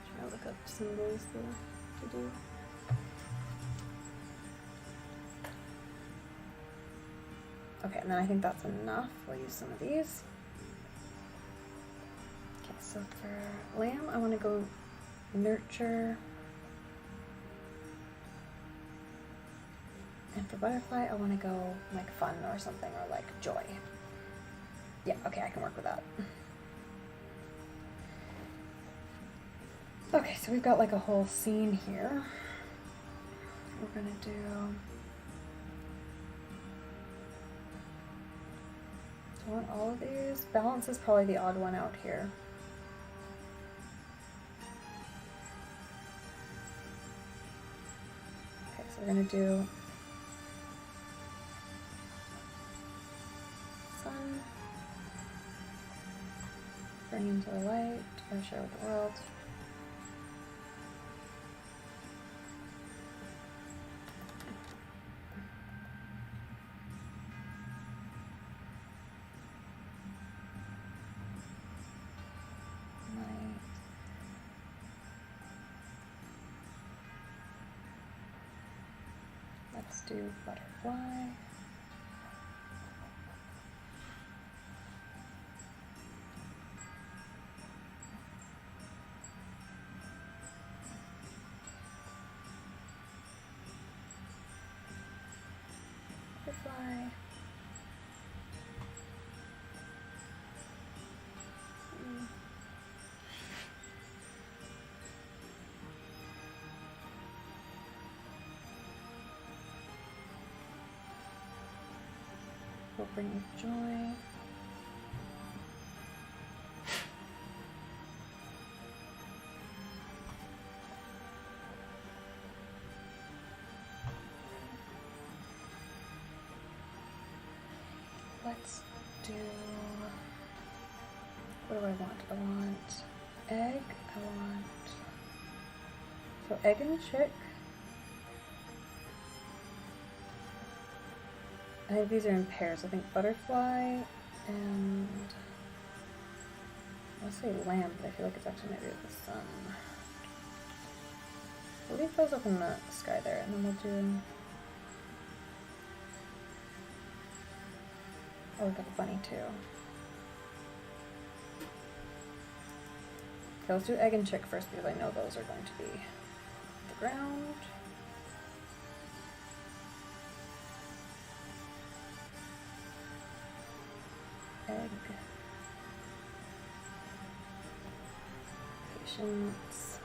A: Try to look up symbols to do. Okay, and then I think that's enough. We'll use some of these. Okay, so for lamb, I want to go nurture. And for butterfly, I want to go like fun or something, or like joy. Yeah, okay, I can work with that. Okay, so we've got like a whole scene here. We're gonna do. I want all of these. Balance is probably the odd one out here. Okay, so we're gonna do sun, bring into the light, or share with the world. Let's do butterfly. Butterfly. Will bring you joy. Let's do, what do I want? I want egg, so egg and chick. I think these are in pairs. I think butterfly and, I'll say lamb, but I feel like it's actually maybe with the sun. We'll leave those up in the sky there, and then we'll do, oh, we've got the bunny too. Okay, let's do egg and chick first because I know those are going to be the ground. Egg. Patience.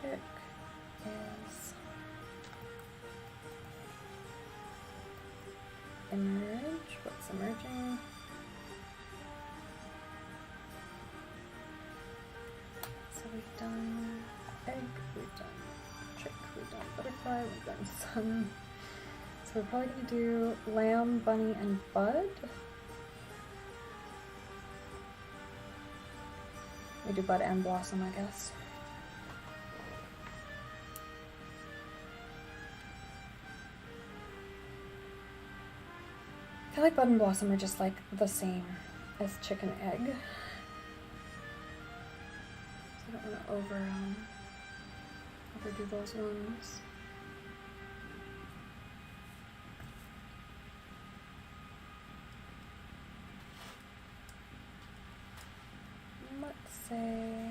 A: Chick is emerge. What's emerging? We've done egg, we've done chick, we've done butterfly, we've done sun. So we're probably going to do lamb, bunny, and bud. We do bud and blossom, I guess. I feel like bud and blossom are just like the same as chick and egg. I don't want to overdo those ones. say?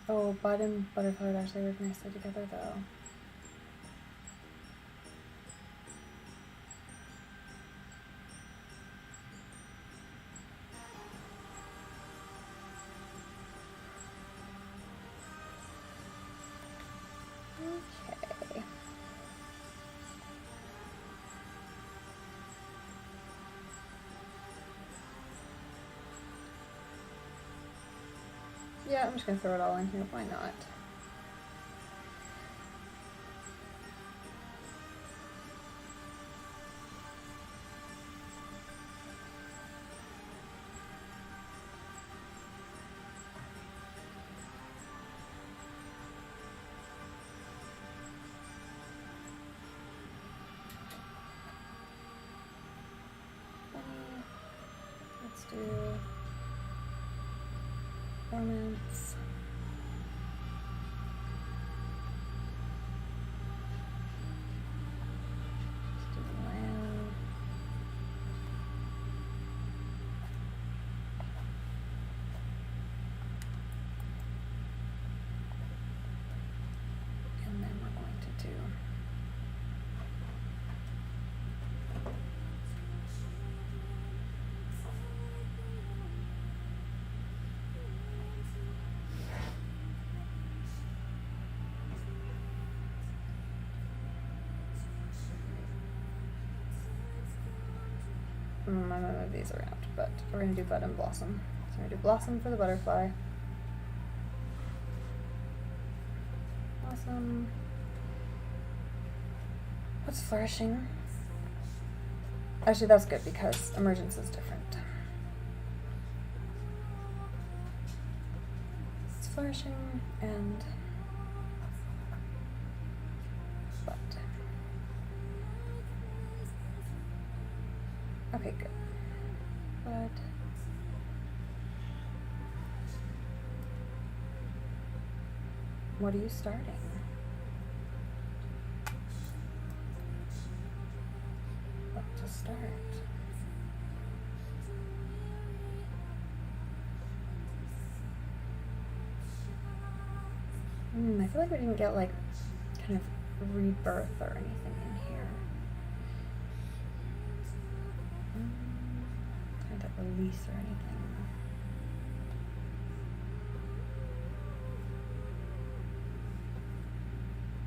A: Oh, bud and butterfly would actually work nicely together though. Okay. Yeah, I'm just gonna throw it all in here. Why not? Let's do performance. Let's do land. And then we're going to do I'm gonna move these around, but we're gonna do bud and blossom. So we're gonna do blossom for the butterfly. Blossom. What's flourishing? Actually, that's good because emergence is different. It's flourishing and bud. Okay, good. Bud. What are you starting? What to start? I feel like we didn't get like kind of rebirth or anything in here. Kind of release or anything.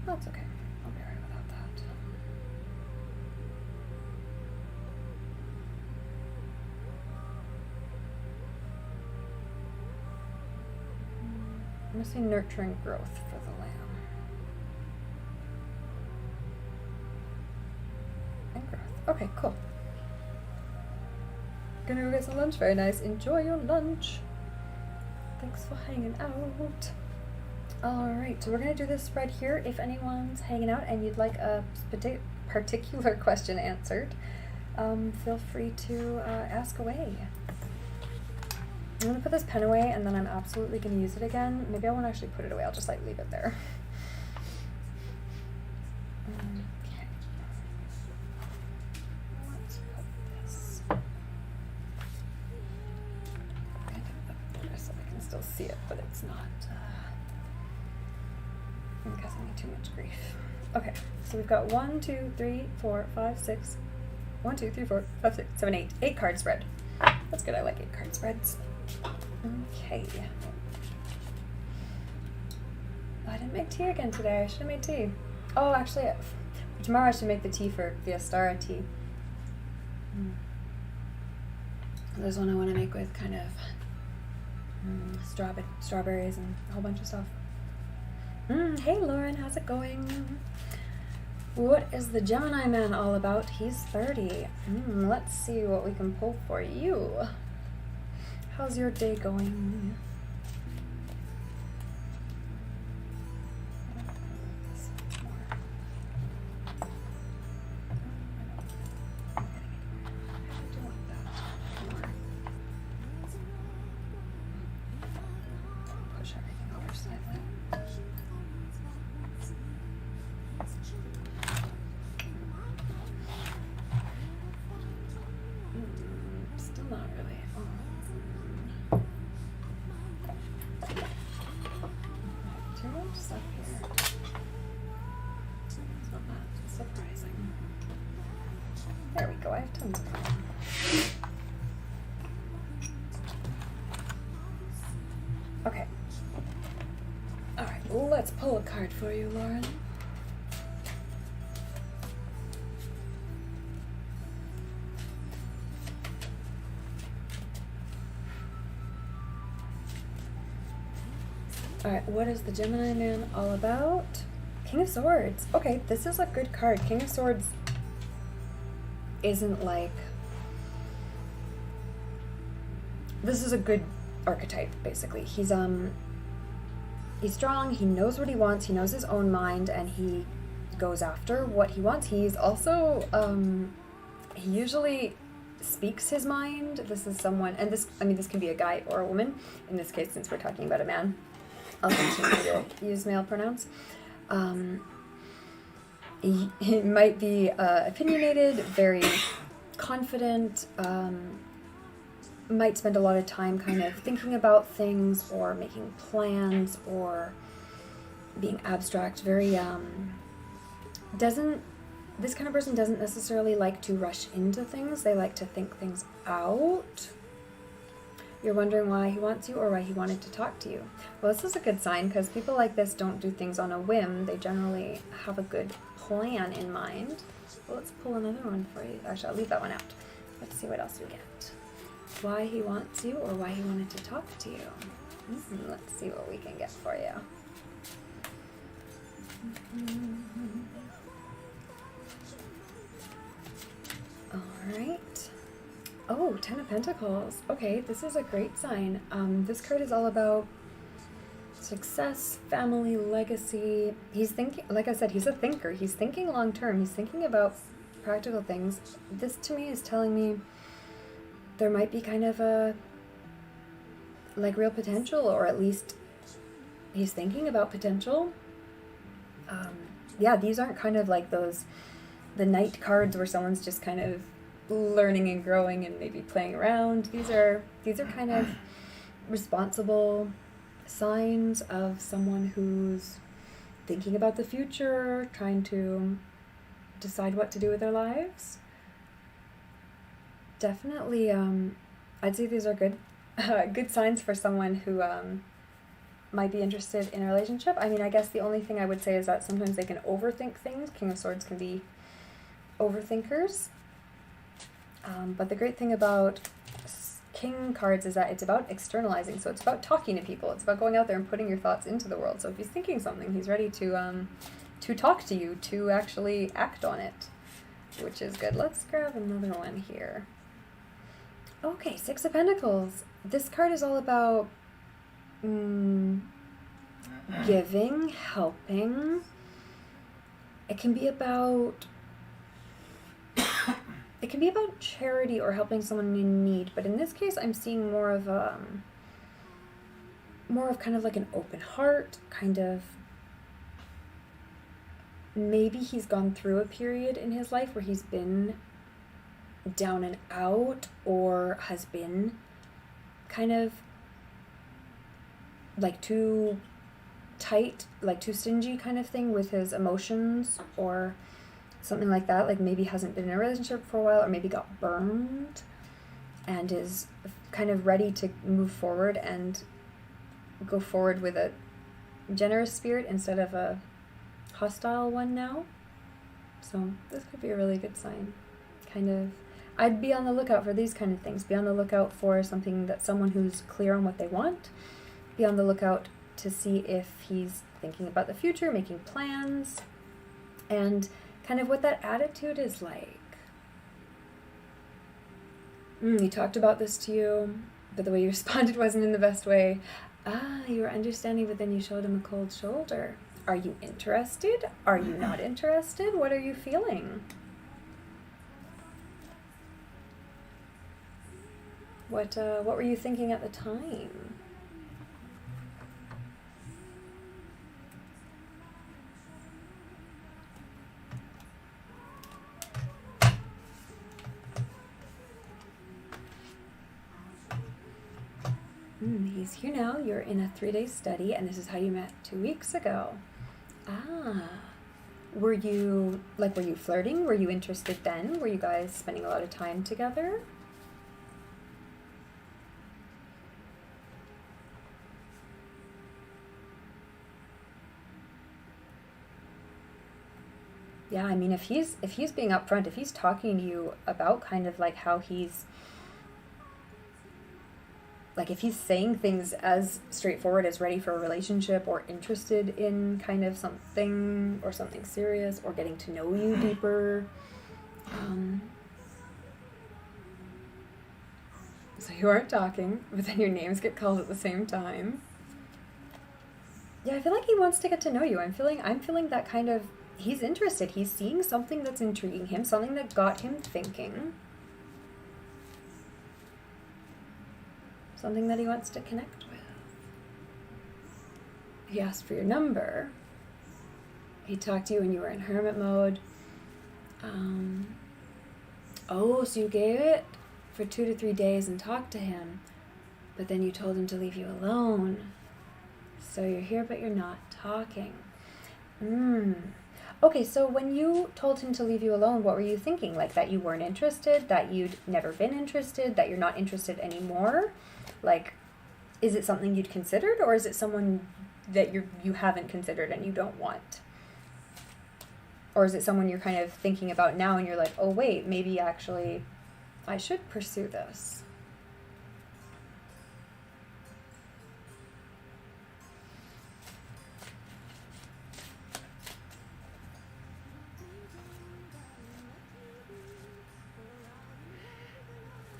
A: That's okay. I'll be alright without that. I'm gonna say nurturing growth for the lamb. And growth. Okay, cool. Gonna go get some lunch. Very nice. Enjoy your lunch. Thanks for hanging out. Alright, so we're gonna do this spread here. If anyone's hanging out and you'd like a particular question answered, feel free to ask away. I'm gonna put this pen away and then I'm absolutely gonna use it again. Maybe I won't actually put it away, I'll just like leave it there. Okay. Let's put this up there so I can still see it, but it's not causing me too much grief. Okay, so we've got 1, 2, 3, 4, 5, 6. 1, 2, 3, 4, 5, 6, 7, 8. 8 card spread. That's good, I like 8 card spreads. Okay. Oh, I didn't make tea again today. I should have made tea. Oh, actually, tomorrow I should make the tea for the Eostre tea. There's one I want to make with kind of strawberries and a whole bunch of stuff. Hey Lauren, how's it going? What is the Gemini man all about? He's 30. Let's see what we can pull for you. How's your day going? one's a clown. Okay. Alright, let's pull a card for you, Lauren. Alright, what is the Gemini man all about? King of Swords. Okay, this is a good card. King of Swords isn't like... This is a good archetype, basically. He's strong, he knows what he wants, he knows his own mind, and he goes after what he wants. He's also, he usually speaks his mind. This is someone, and this can be a guy or a woman. In this case, since we're talking about a man, I'll continue to use male pronouns. He might be opinionated, very confident, might spend a lot of time kind of thinking about things or making plans or being abstract, very, this kind of person doesn't necessarily like to rush into things. They like to think things out. You're wondering why he wants you or why he wanted to talk to you. Well, this is a good sign because people like this don't do things on a whim. They generally have a good plan in mind. Well, let's pull another one for you. Actually, I'll leave that one out. Let's see what else we get. Why he wants you or why he wanted to talk to you. Let's see what we can get for you. All right. Oh, 10 of Pentacles. Okay, this is a great sign. This card is all about success, family, legacy. He's thinking, like I said, he's a thinker. He's thinking long term. He's thinking about practical things. This to me is telling me there might be kind of a, like, real potential, or at least he's thinking about potential. Yeah, these aren't kind of like those, the Knight cards where someone's just kind of learning and growing and maybe playing around. These are kind of responsible signs of someone who's thinking about the future, trying to decide what to do with their lives. Definitely, I'd say these are good good signs for someone who might be interested in a relationship. I mean, I guess the only thing I would say is that sometimes they can overthink things. King of Swords can be overthinkers. But the great thing about King cards is that it's about externalizing. So it's about talking to people. It's about going out there and putting your thoughts into the world. So if he's thinking something, he's ready to talk to you, to actually act on it, which is good. Let's grab another one here. Okay, 6 of Pentacles. This card is all about giving, helping. It can be about charity or helping someone in need, but in this case I'm seeing more of kind of like an open heart, kind of, maybe he's gone through a period in his life where he's been down and out, or has been kind of like too tight, like too stingy kind of thing with his emotions, or something like that. Like maybe hasn't been in a relationship for a while, or maybe got burned and is kind of ready to move forward and go forward with a generous spirit instead of a hostile one now. So this could be a really good sign. Kind of, I'd be on the lookout for these kind of things. Be on the lookout for something that someone who's clear on what they want. Be on the lookout to see if he's thinking about the future, making plans, and kind of what that attitude is like. He talked about this to you, but the way you responded wasn't in the best way. You were understanding, but then you showed him a cold shoulder. Are you interested? Are you not interested? What are you feeling? What were you thinking at the time? He's here now. You're in a 3-day study, and this is how you met 2 weeks ago. were you flirting? Were you interested then? Were you guys spending a lot of time together? Yeah, I mean, if he's being upfront, if he's talking to you about kind of like how he's like, if he's saying things as straightforward as ready for a relationship or interested in kind of something or something serious or getting to know you deeper, so you aren't talking, but then your names get called at the same time. Yeah, I feel like he wants to get to know you. I'm feeling that kind of, he's interested. He's seeing something that's intriguing him, something that got him thinking. Something that he wants to connect with. He asked for your number. He talked to you when you were in hermit mode. Oh, so you gave it for 2 to 3 days and talked to him, but then you told him to leave you alone. So you're here, but you're not talking. Okay, so when you told him to leave you alone, what were you thinking? Like that you weren't interested, that you'd never been interested, that you're not interested anymore? Like, is it something you'd considered, or is it someone that you haven't considered and you don't want? Or is it someone you're kind of thinking about now and you're like, oh wait, maybe actually I should pursue this?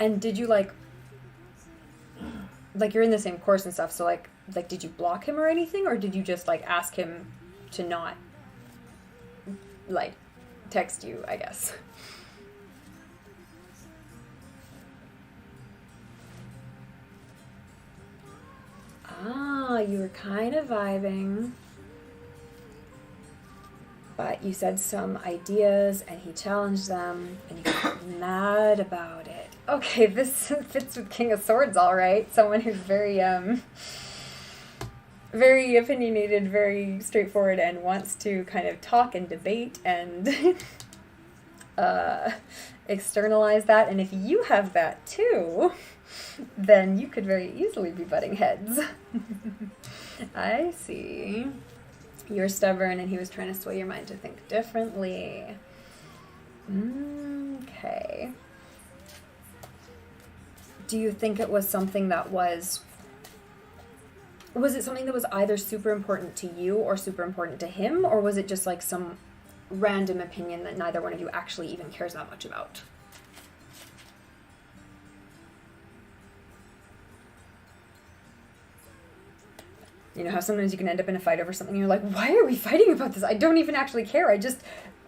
A: And did you like you're in the same course and stuff, so like did you block him or anything, or did you just like ask him to not like text you, I guess? Ah, you were kind of vibing, but you said some ideas and he challenged them and you got mad about it. Okay, this fits with King of Swords, all right. Someone who's very very opinionated, very straightforward, and wants to kind of talk and debate and externalize that. And if you have that too, then you could very easily be butting heads. I see. You're stubborn and he was trying to sway your mind to think differently. Okay. Do you think it was something that was it something that was either super important to you or super important to him, or was it just like some random opinion that neither one of you actually even cares that much about? You know how sometimes you can end up in a fight over something and you're like, why are we fighting about this? I don't even actually care. I just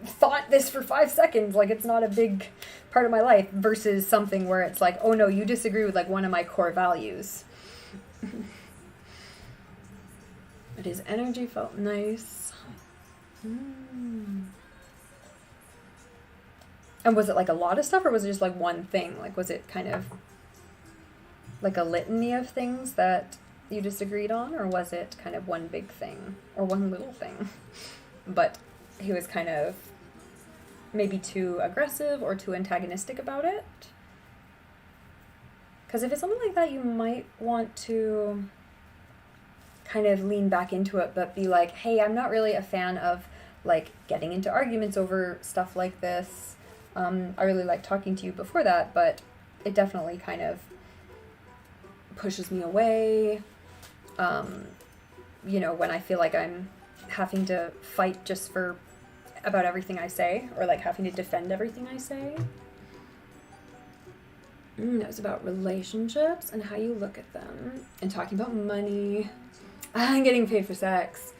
A: thought this for 5 seconds. Like, it's not a big part of my life, versus something where it's like, oh no, you disagree with like one of my core values. But his energy felt nice. And was it like a lot of stuff, or was it just like one thing? Like, was it kind of like a litany of things that you disagreed on, or was it kind of one big thing or one little thing? But he was kind of maybe too aggressive or too antagonistic about it. Because if it's something like that, you might want to kind of lean back into it, but be like, hey, I'm not really a fan of like getting into arguments over stuff like this. I really like talking to you before that, but it definitely kind of pushes me away. You know, when I feel like I'm having to fight just for about everything I say, or like having to defend everything I say. That was about relationships and how you look at them, and talking about money and getting paid for sex,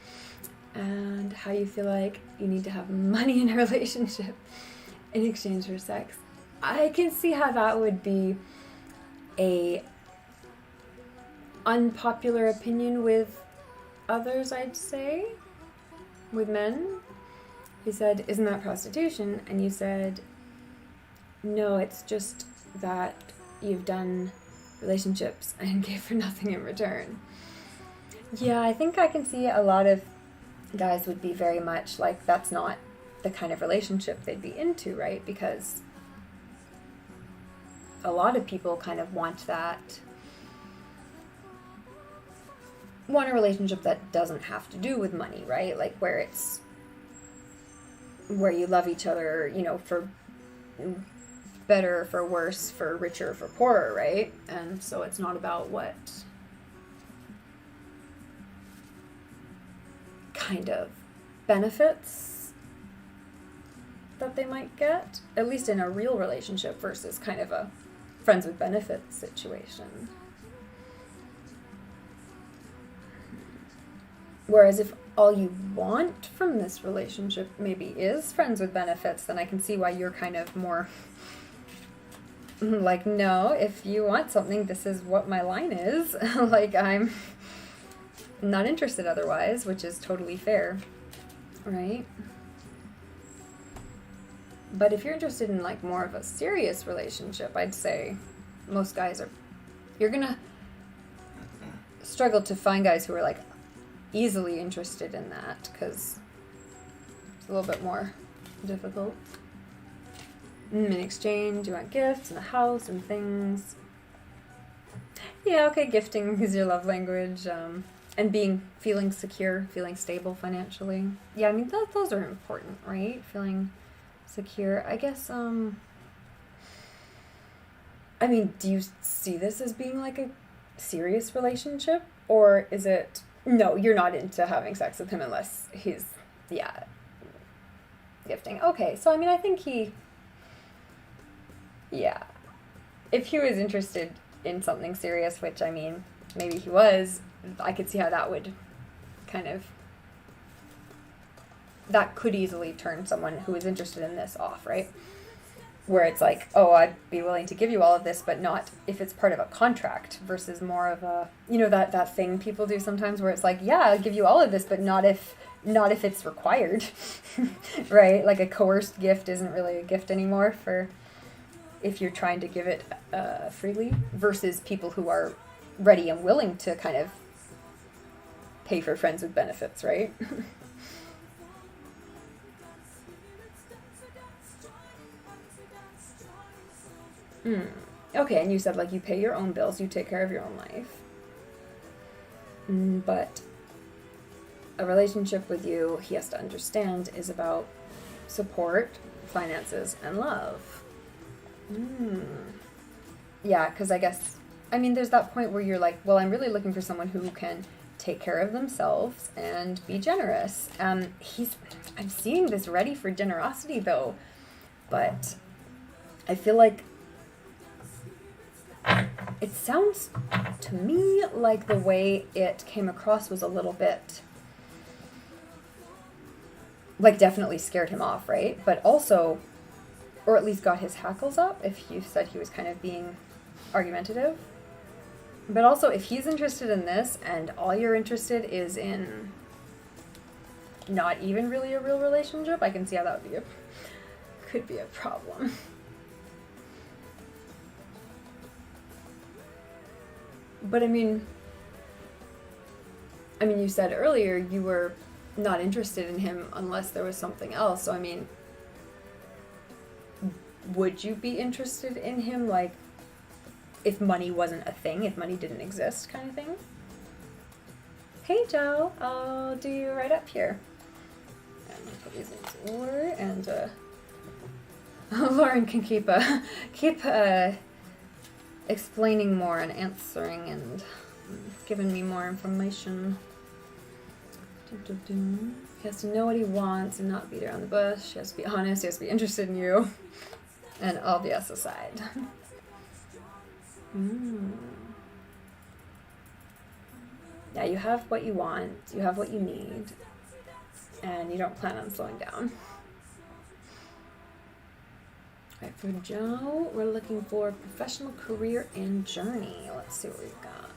A: and how you feel like you need to have money in a relationship in exchange for sex. I can see how that would be a unpopular opinion with others, I'd say, with men. He said, isn't that prostitution? And you said, no, it's just that you've done relationships and gave for nothing in return. Yeah, I think I can see a lot of guys would be very much like, that's not the kind of relationship they'd be into, right? Because a lot of people kind of want a relationship that doesn't have to do with money, right? Like where you love each other, you know, for better, for worse, for richer, for poorer, right? And so it's not about what kind of benefits that they might get, at least in a real relationship, versus kind of a friends with benefits situation. Whereas if all you want from this relationship maybe is friends with benefits, then I can see why you're kind of more like, no, if you want something, this is what my line is. Like, I'm not interested otherwise, which is totally fair, right? But if you're interested in like more of a serious relationship, I'd say most guys you're gonna struggle to find guys who are like easily interested in that, because it's a little bit more difficult. In exchange, you want gifts and a house and things. Yeah, okay, gifting is your love language, and feeling secure, feeling stable financially. Yeah, I mean, those are important, right? Feeling secure. I guess, I mean, do you see this as being like a serious relationship? Or is it, no, you're not into having sex with him unless he's, yeah, gifting. Okay, so I mean, I think yeah, if he was interested in something serious, which, I mean, maybe he was, I could see how that would that could easily turn someone who is interested in this off, right? Where it's like, oh, I'd be willing to give you all of this, but not if it's part of a contract, versus more of a, you know, that thing people do sometimes where it's like, yeah, I'll give you all of this, but not if it's required, right? Like a coerced gift isn't really a gift anymore for if you're trying to give it freely, versus people who are ready and willing to kind of pay for friends with benefits, right? Okay, and you said like you pay your own bills, you take care of your own life. But a relationship with you, he has to understand, is about support, finances, and love. Yeah, because I guess, I mean, there's that point where you're like, well, I'm really looking for someone who can take care of themselves and be generous. I'm seeing this ready for generosity though, but I feel like it sounds to me like the way it came across was a little bit, like, definitely scared him off, right? But also, or at least got his hackles up, if you said he was kind of being argumentative. But also, if he's interested in this and all you're interested is in not even really a real relationship, I can see how that would could be a problem. But I mean, you said earlier you were not interested in him unless there was something else. So I mean, would you be interested in him, like, if money wasn't a thing, if money didn't exist, kind of thing? Hey, Joe, I'll do you right up here. I'm gonna put these into order, and Lauren can keep explaining more and answering and giving me more information. He has to know what he wants and not beat around the bush. He has to be honest. He has to be interested in you. And all BS aside. Yeah, you have what you want. You have what you need. And you don't plan on slowing down. Right, for Joe, we're looking for professional career and journey. Let's see what we've got.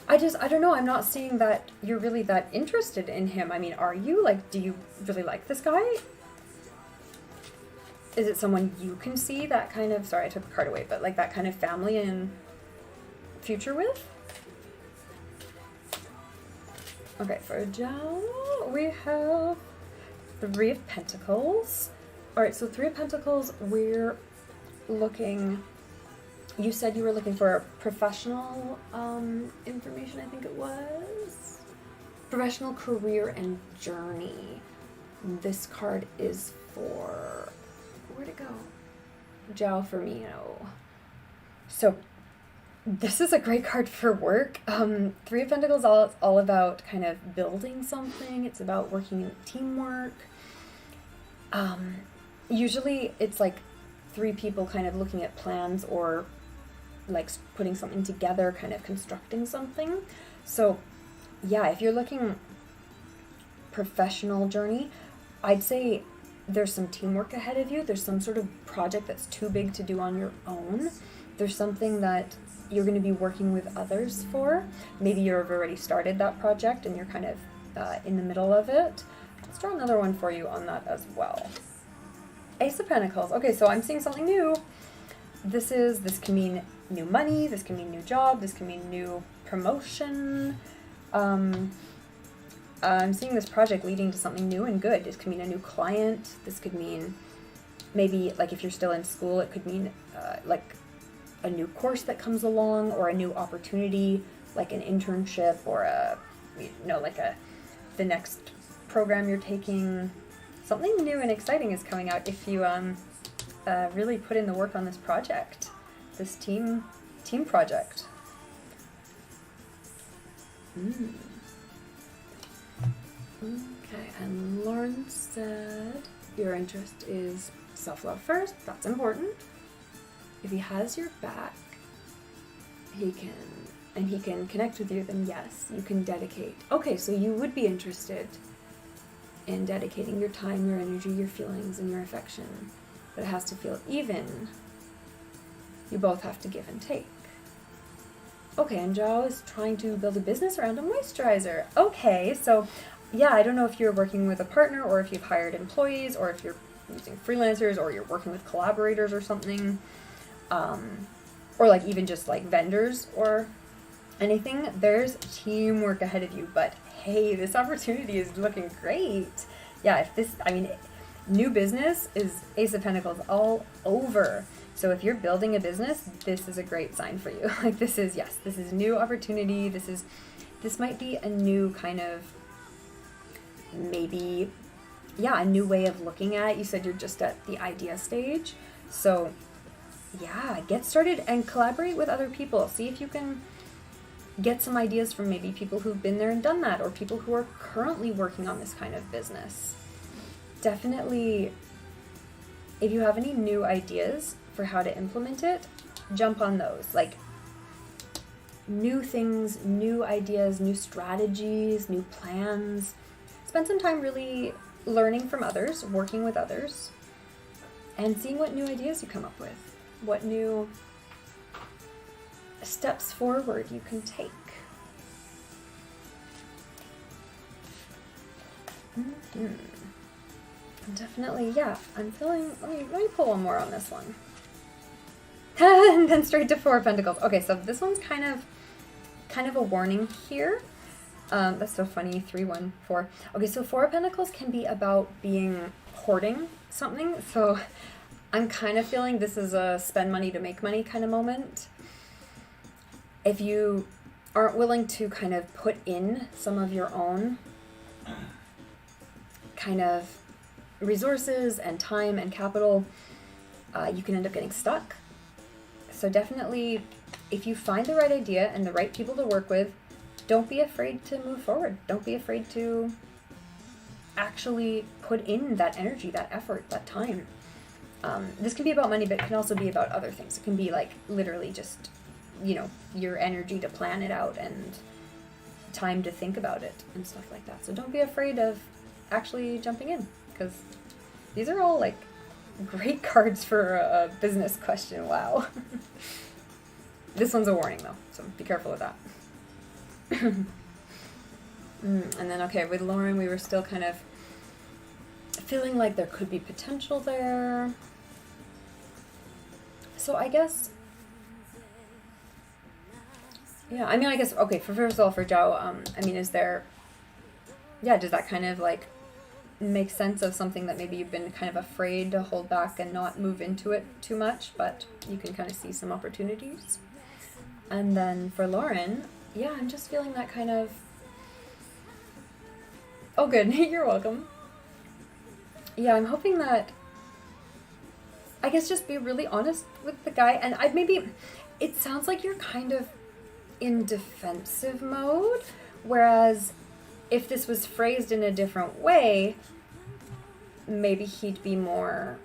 A: I don't know. I'm not seeing that you're really that interested in him. I mean, are you? Like, do you really like this guy? Is it someone you can see that kind of, sorry, I took the card away, but like that kind of family and future with? Okay, for Joe, we have Three of Pentacles. All right, so Three of Pentacles, we're looking, you said you were looking for professional information, I think it was. Professional career and journey. This card is for, where'd it go? João Firmino. So this is a great card for work. Three of Pentacles all about kind of building something. It's about working in teamwork. Usually it's like three people kind of looking at plans or like putting something together, kind of constructing something. So yeah, if you're looking professional journey, I'd say there's some teamwork ahead of you. There's some sort of project that's too big to do on your own. There's something that you're going to be working with others for. Maybe you've already started that project and you're kind of in the middle of it. Let's draw another one for you on that as well. Ace of Pentacles. Okay, so I'm seeing something new. This can mean new money, this can mean new job, this can mean new promotion. I'm seeing this project leading to something new and good. This could mean a new client. This could mean maybe, like if you're still in school, it could mean like a new course that comes along or a new opportunity, like an internship or the next program you're taking. Something new and exciting is coming out if you really put in the work on this project, this team project. Okay, and Lauren said your interest is self-love first. That's important. If he has your back, he can connect with you, then yes, you can dedicate. Okay, so you would be interested in dedicating your time, your energy, your feelings, and your affection. But it has to feel even. You both have to give and take. Okay, and João is trying to build a business around a moisturizer. Okay, so yeah, I don't know if you're working with a partner or if you've hired employees or if you're using freelancers or you're working with collaborators or something. Or like even just like vendors or anything. There's teamwork ahead of you, but hey, this opportunity is looking great. Yeah, new business is Ace of Pentacles all over. So if you're building a business, this is a great sign for you. Like this is new opportunity. This might be a new kind of, maybe, yeah, a new way of looking at it. You said you're just at the idea stage. So yeah, get started and collaborate with other people. See if you can get some ideas from maybe people who've been there and done that, or people who are currently working on this kind of business. Definitely, if you have any new ideas for how to implement it, jump on those. Like new things, new ideas, new strategies, new plans. Spend some time really learning from others, working with others, and seeing what new ideas you come up with, what new steps forward you can take. Definitely, yeah. I'm feeling. Let me pull one more on this one. And then straight to Four of Pentacles. Okay, so this one's kind of a warning here. That's so funny. 3, 1, 4. Okay, so Four of Pentacles can be about hoarding something. So I'm kind of feeling this is a spend money to make money kind of moment. If you aren't willing to kind of put in some of your own kind of resources and time and capital, you can end up getting stuck. So definitely, if you find the right idea and the right people to work with, don't be afraid to move forward. Don't be afraid to actually put in that energy, that effort, that time. This can be about money, but it can also be about other things. It can be like literally just, your energy to plan it out and time to think about it and stuff like that. So don't be afraid of actually jumping in, because these are all like great cards for a business question. Wow. This one's a warning though, so be careful with that. And then, okay, with Lauren, we were still kind of feeling like there could be potential there. So I guess, yeah, I guess, okay, first of all, for João, is there, yeah, does that kind of like make sense of something that maybe you've been kind of afraid to hold back and not move into it too much, but you can kind of see some opportunities. And then for Lauren, yeah, I'm just feeling that kind of, oh good, you're welcome. Yeah, I'm hoping that, I guess just be really honest with the guy, and I'd maybe, it sounds like you're kind of in defensive mode, whereas if this was phrased in a different way, maybe he'd be more,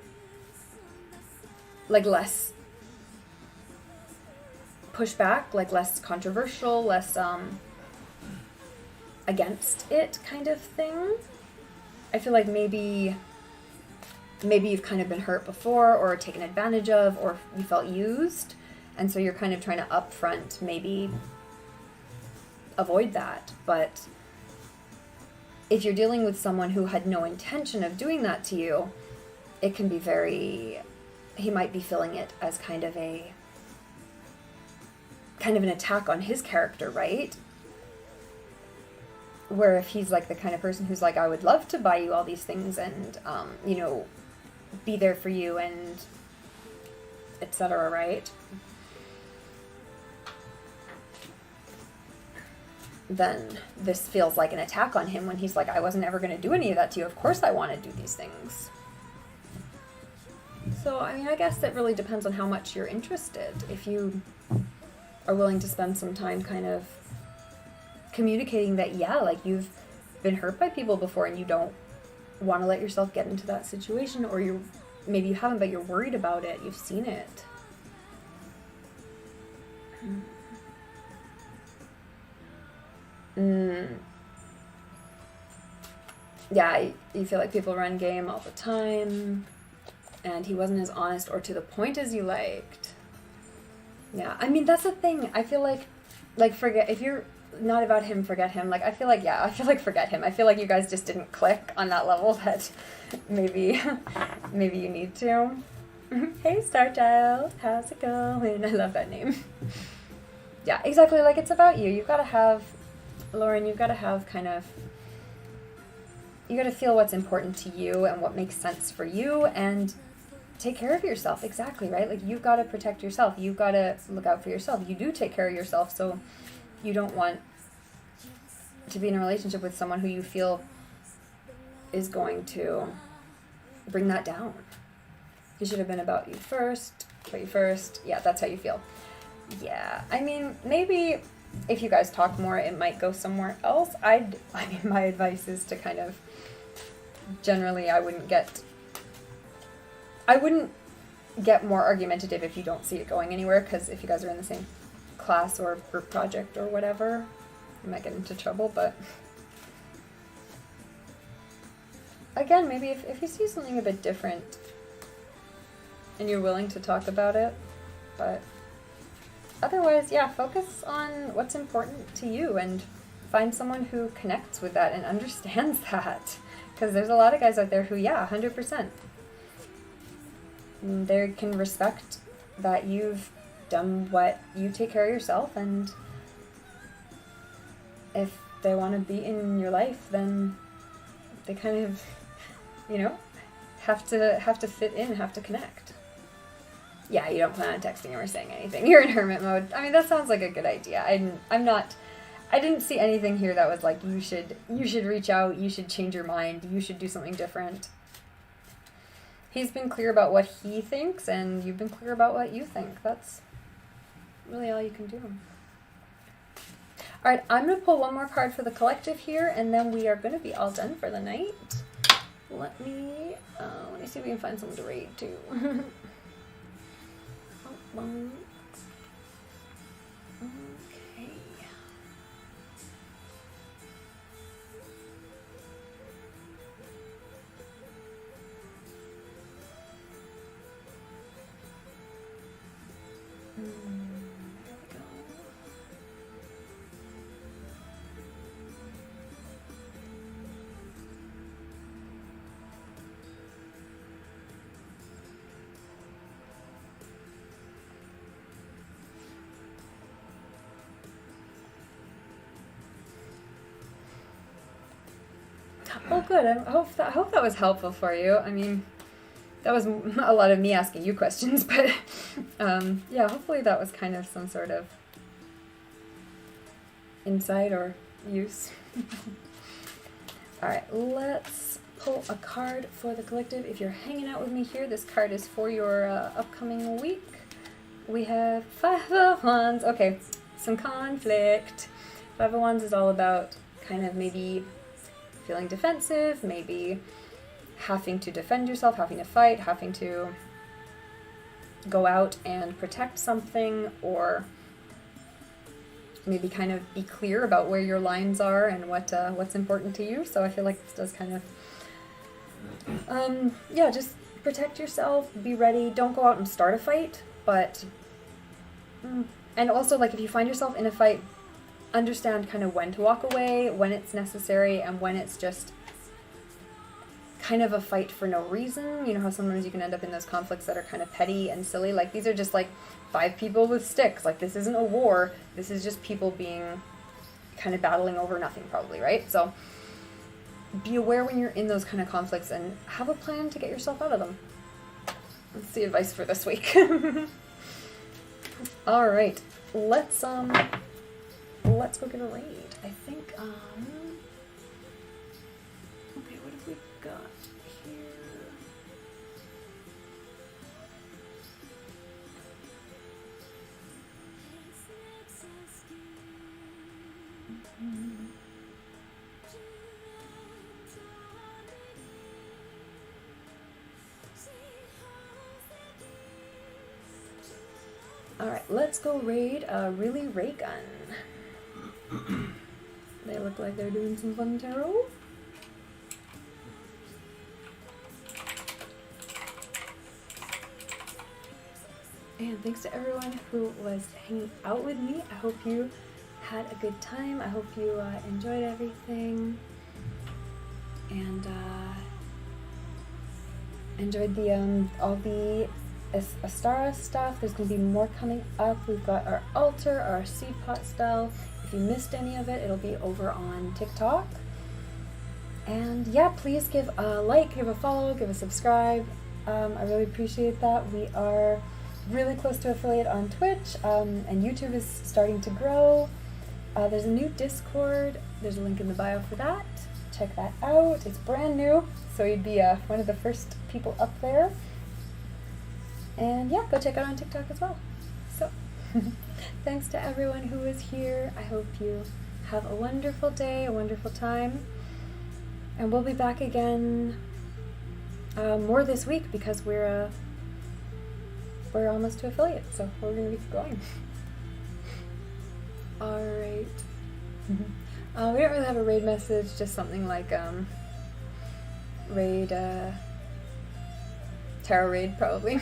A: like, less pushback, like less controversial, less against it kind of thing. I feel like maybe you've kind of been hurt before or taken advantage of, or you felt used, and so you're kind of trying to upfront maybe avoid that. But if you're dealing with someone who had no intention of doing that to you, it can be he might be feeling it as kind of an attack on his character, right? Where if he's like the kind of person who's like, I would love to buy you all these things and, be there for you and etc., right? Then this feels like an attack on him when he's like, I wasn't ever going to do any of that to you. Of course I want to do these things. So, I mean, I guess it really depends on how much you're interested. If you are willing to spend some time kind of communicating that, yeah, like you've been hurt by people before and you don't want to let yourself get into that situation, or maybe you haven't, but you're worried about it. You've seen it. Yeah, you feel like people run game all the time, and he wasn't as honest or to the point as you liked. Yeah, I mean, that's the thing. I feel like forget, if you're not about him, forget him. Like, I feel like forget him. I feel like you guys just didn't click on that level that maybe you need to. Hey, Starchild, how's it going? I love that name. Yeah, exactly, like, it's about you. You've got to have, Lauren, you've got to have you got to feel what's important to you and what makes sense for you, and take care of yourself. Exactly, right? Like, you've got to protect yourself. You've got to look out for yourself. You do take care of yourself, so you don't want to be in a relationship with someone who you feel is going to bring that down. You should have been about you first. Yeah, that's how you feel. Yeah, I mean, maybe if you guys talk more, it might go somewhere else. I mean, my advice is to kind of, generally, I wouldn't get more argumentative if you don't see it going anywhere, because if you guys are in the same class or group project or whatever, you might get into trouble. But again, maybe if you see something a bit different and you're willing to talk about it, but otherwise, yeah, focus on what's important to you and find someone who connects with that and understands that, because there's a lot of guys out there who, yeah, 100%, they can respect that you've done what you take care of yourself, and if they want to be in your life, then they kind of, have to fit in, have to connect. Yeah, you don't plan on texting him or saying anything. You're in hermit mode. I mean, that sounds like a good idea. I didn't see anything here that was like, you should reach out, you should change your mind, you should do something different. He's been clear about what he thinks, and you've been clear about what you think. That's really all you can do. All right, I'm going to pull one more card for the collective here, and then we are going to be all done for the night. Let me see if we can find someone to raid, too. Okay. There we go. Well, good. I hope that was helpful for you. I mean, that was a lot of me asking you questions, but yeah, hopefully that was kind of some sort of insight or use. All right, let's pull a card for the collective. If you're hanging out with me here, this card is for your upcoming week. We have Five of Wands. Okay, some conflict. Five of Wands is all about kind of maybe feeling defensive, maybe having to defend yourself, having to fight, having to go out and protect something, or maybe kind of be clear about where your lines are and what's important to you. So I feel like this does kind of, yeah, just protect yourself, be ready, don't go out and start a fight, but, and also, like, if you find yourself in a fight, understand kind of when to walk away, when it's necessary, and when it's just kind of a fight for no reason. You know how sometimes you can end up in those conflicts that are kind of petty and silly? Like, these are just, like, 5 people with sticks. Like, this isn't a war. This is just people being kind of battling over nothing, probably, right? So be aware when you're in those kind of conflicts and have a plan to get yourself out of them. That's the advice for this week. All right, let's go get a raid. I think okay, what have we got here? All right, let's go raid Really Ray Gun. They look like they're doing some fun tarot. And thanks to everyone who was hanging out with me. I hope you had a good time. I hope you enjoyed everything. And enjoyed the all the Astara stuff. There's going to be more coming up. We've got our altar, our seed pot spell. If you missed any of it, it'll be over on TikTok. And yeah, please give a like, give a follow, give a subscribe. I really appreciate that. We are really close to affiliate on Twitch, and YouTube is starting to grow. There's a new Discord. There's a link in the bio for that. Check that out. It's brand new, so you'd be one of the first people up there. And yeah, go check out on TikTok as well. So, thanks to everyone who is here. I hope you have a wonderful day, a wonderful time. And we'll be back again more this week because we're almost to affiliate, so we're going to be going. Alright. We don't really have a raid message, just something like raid, tarot raid probably.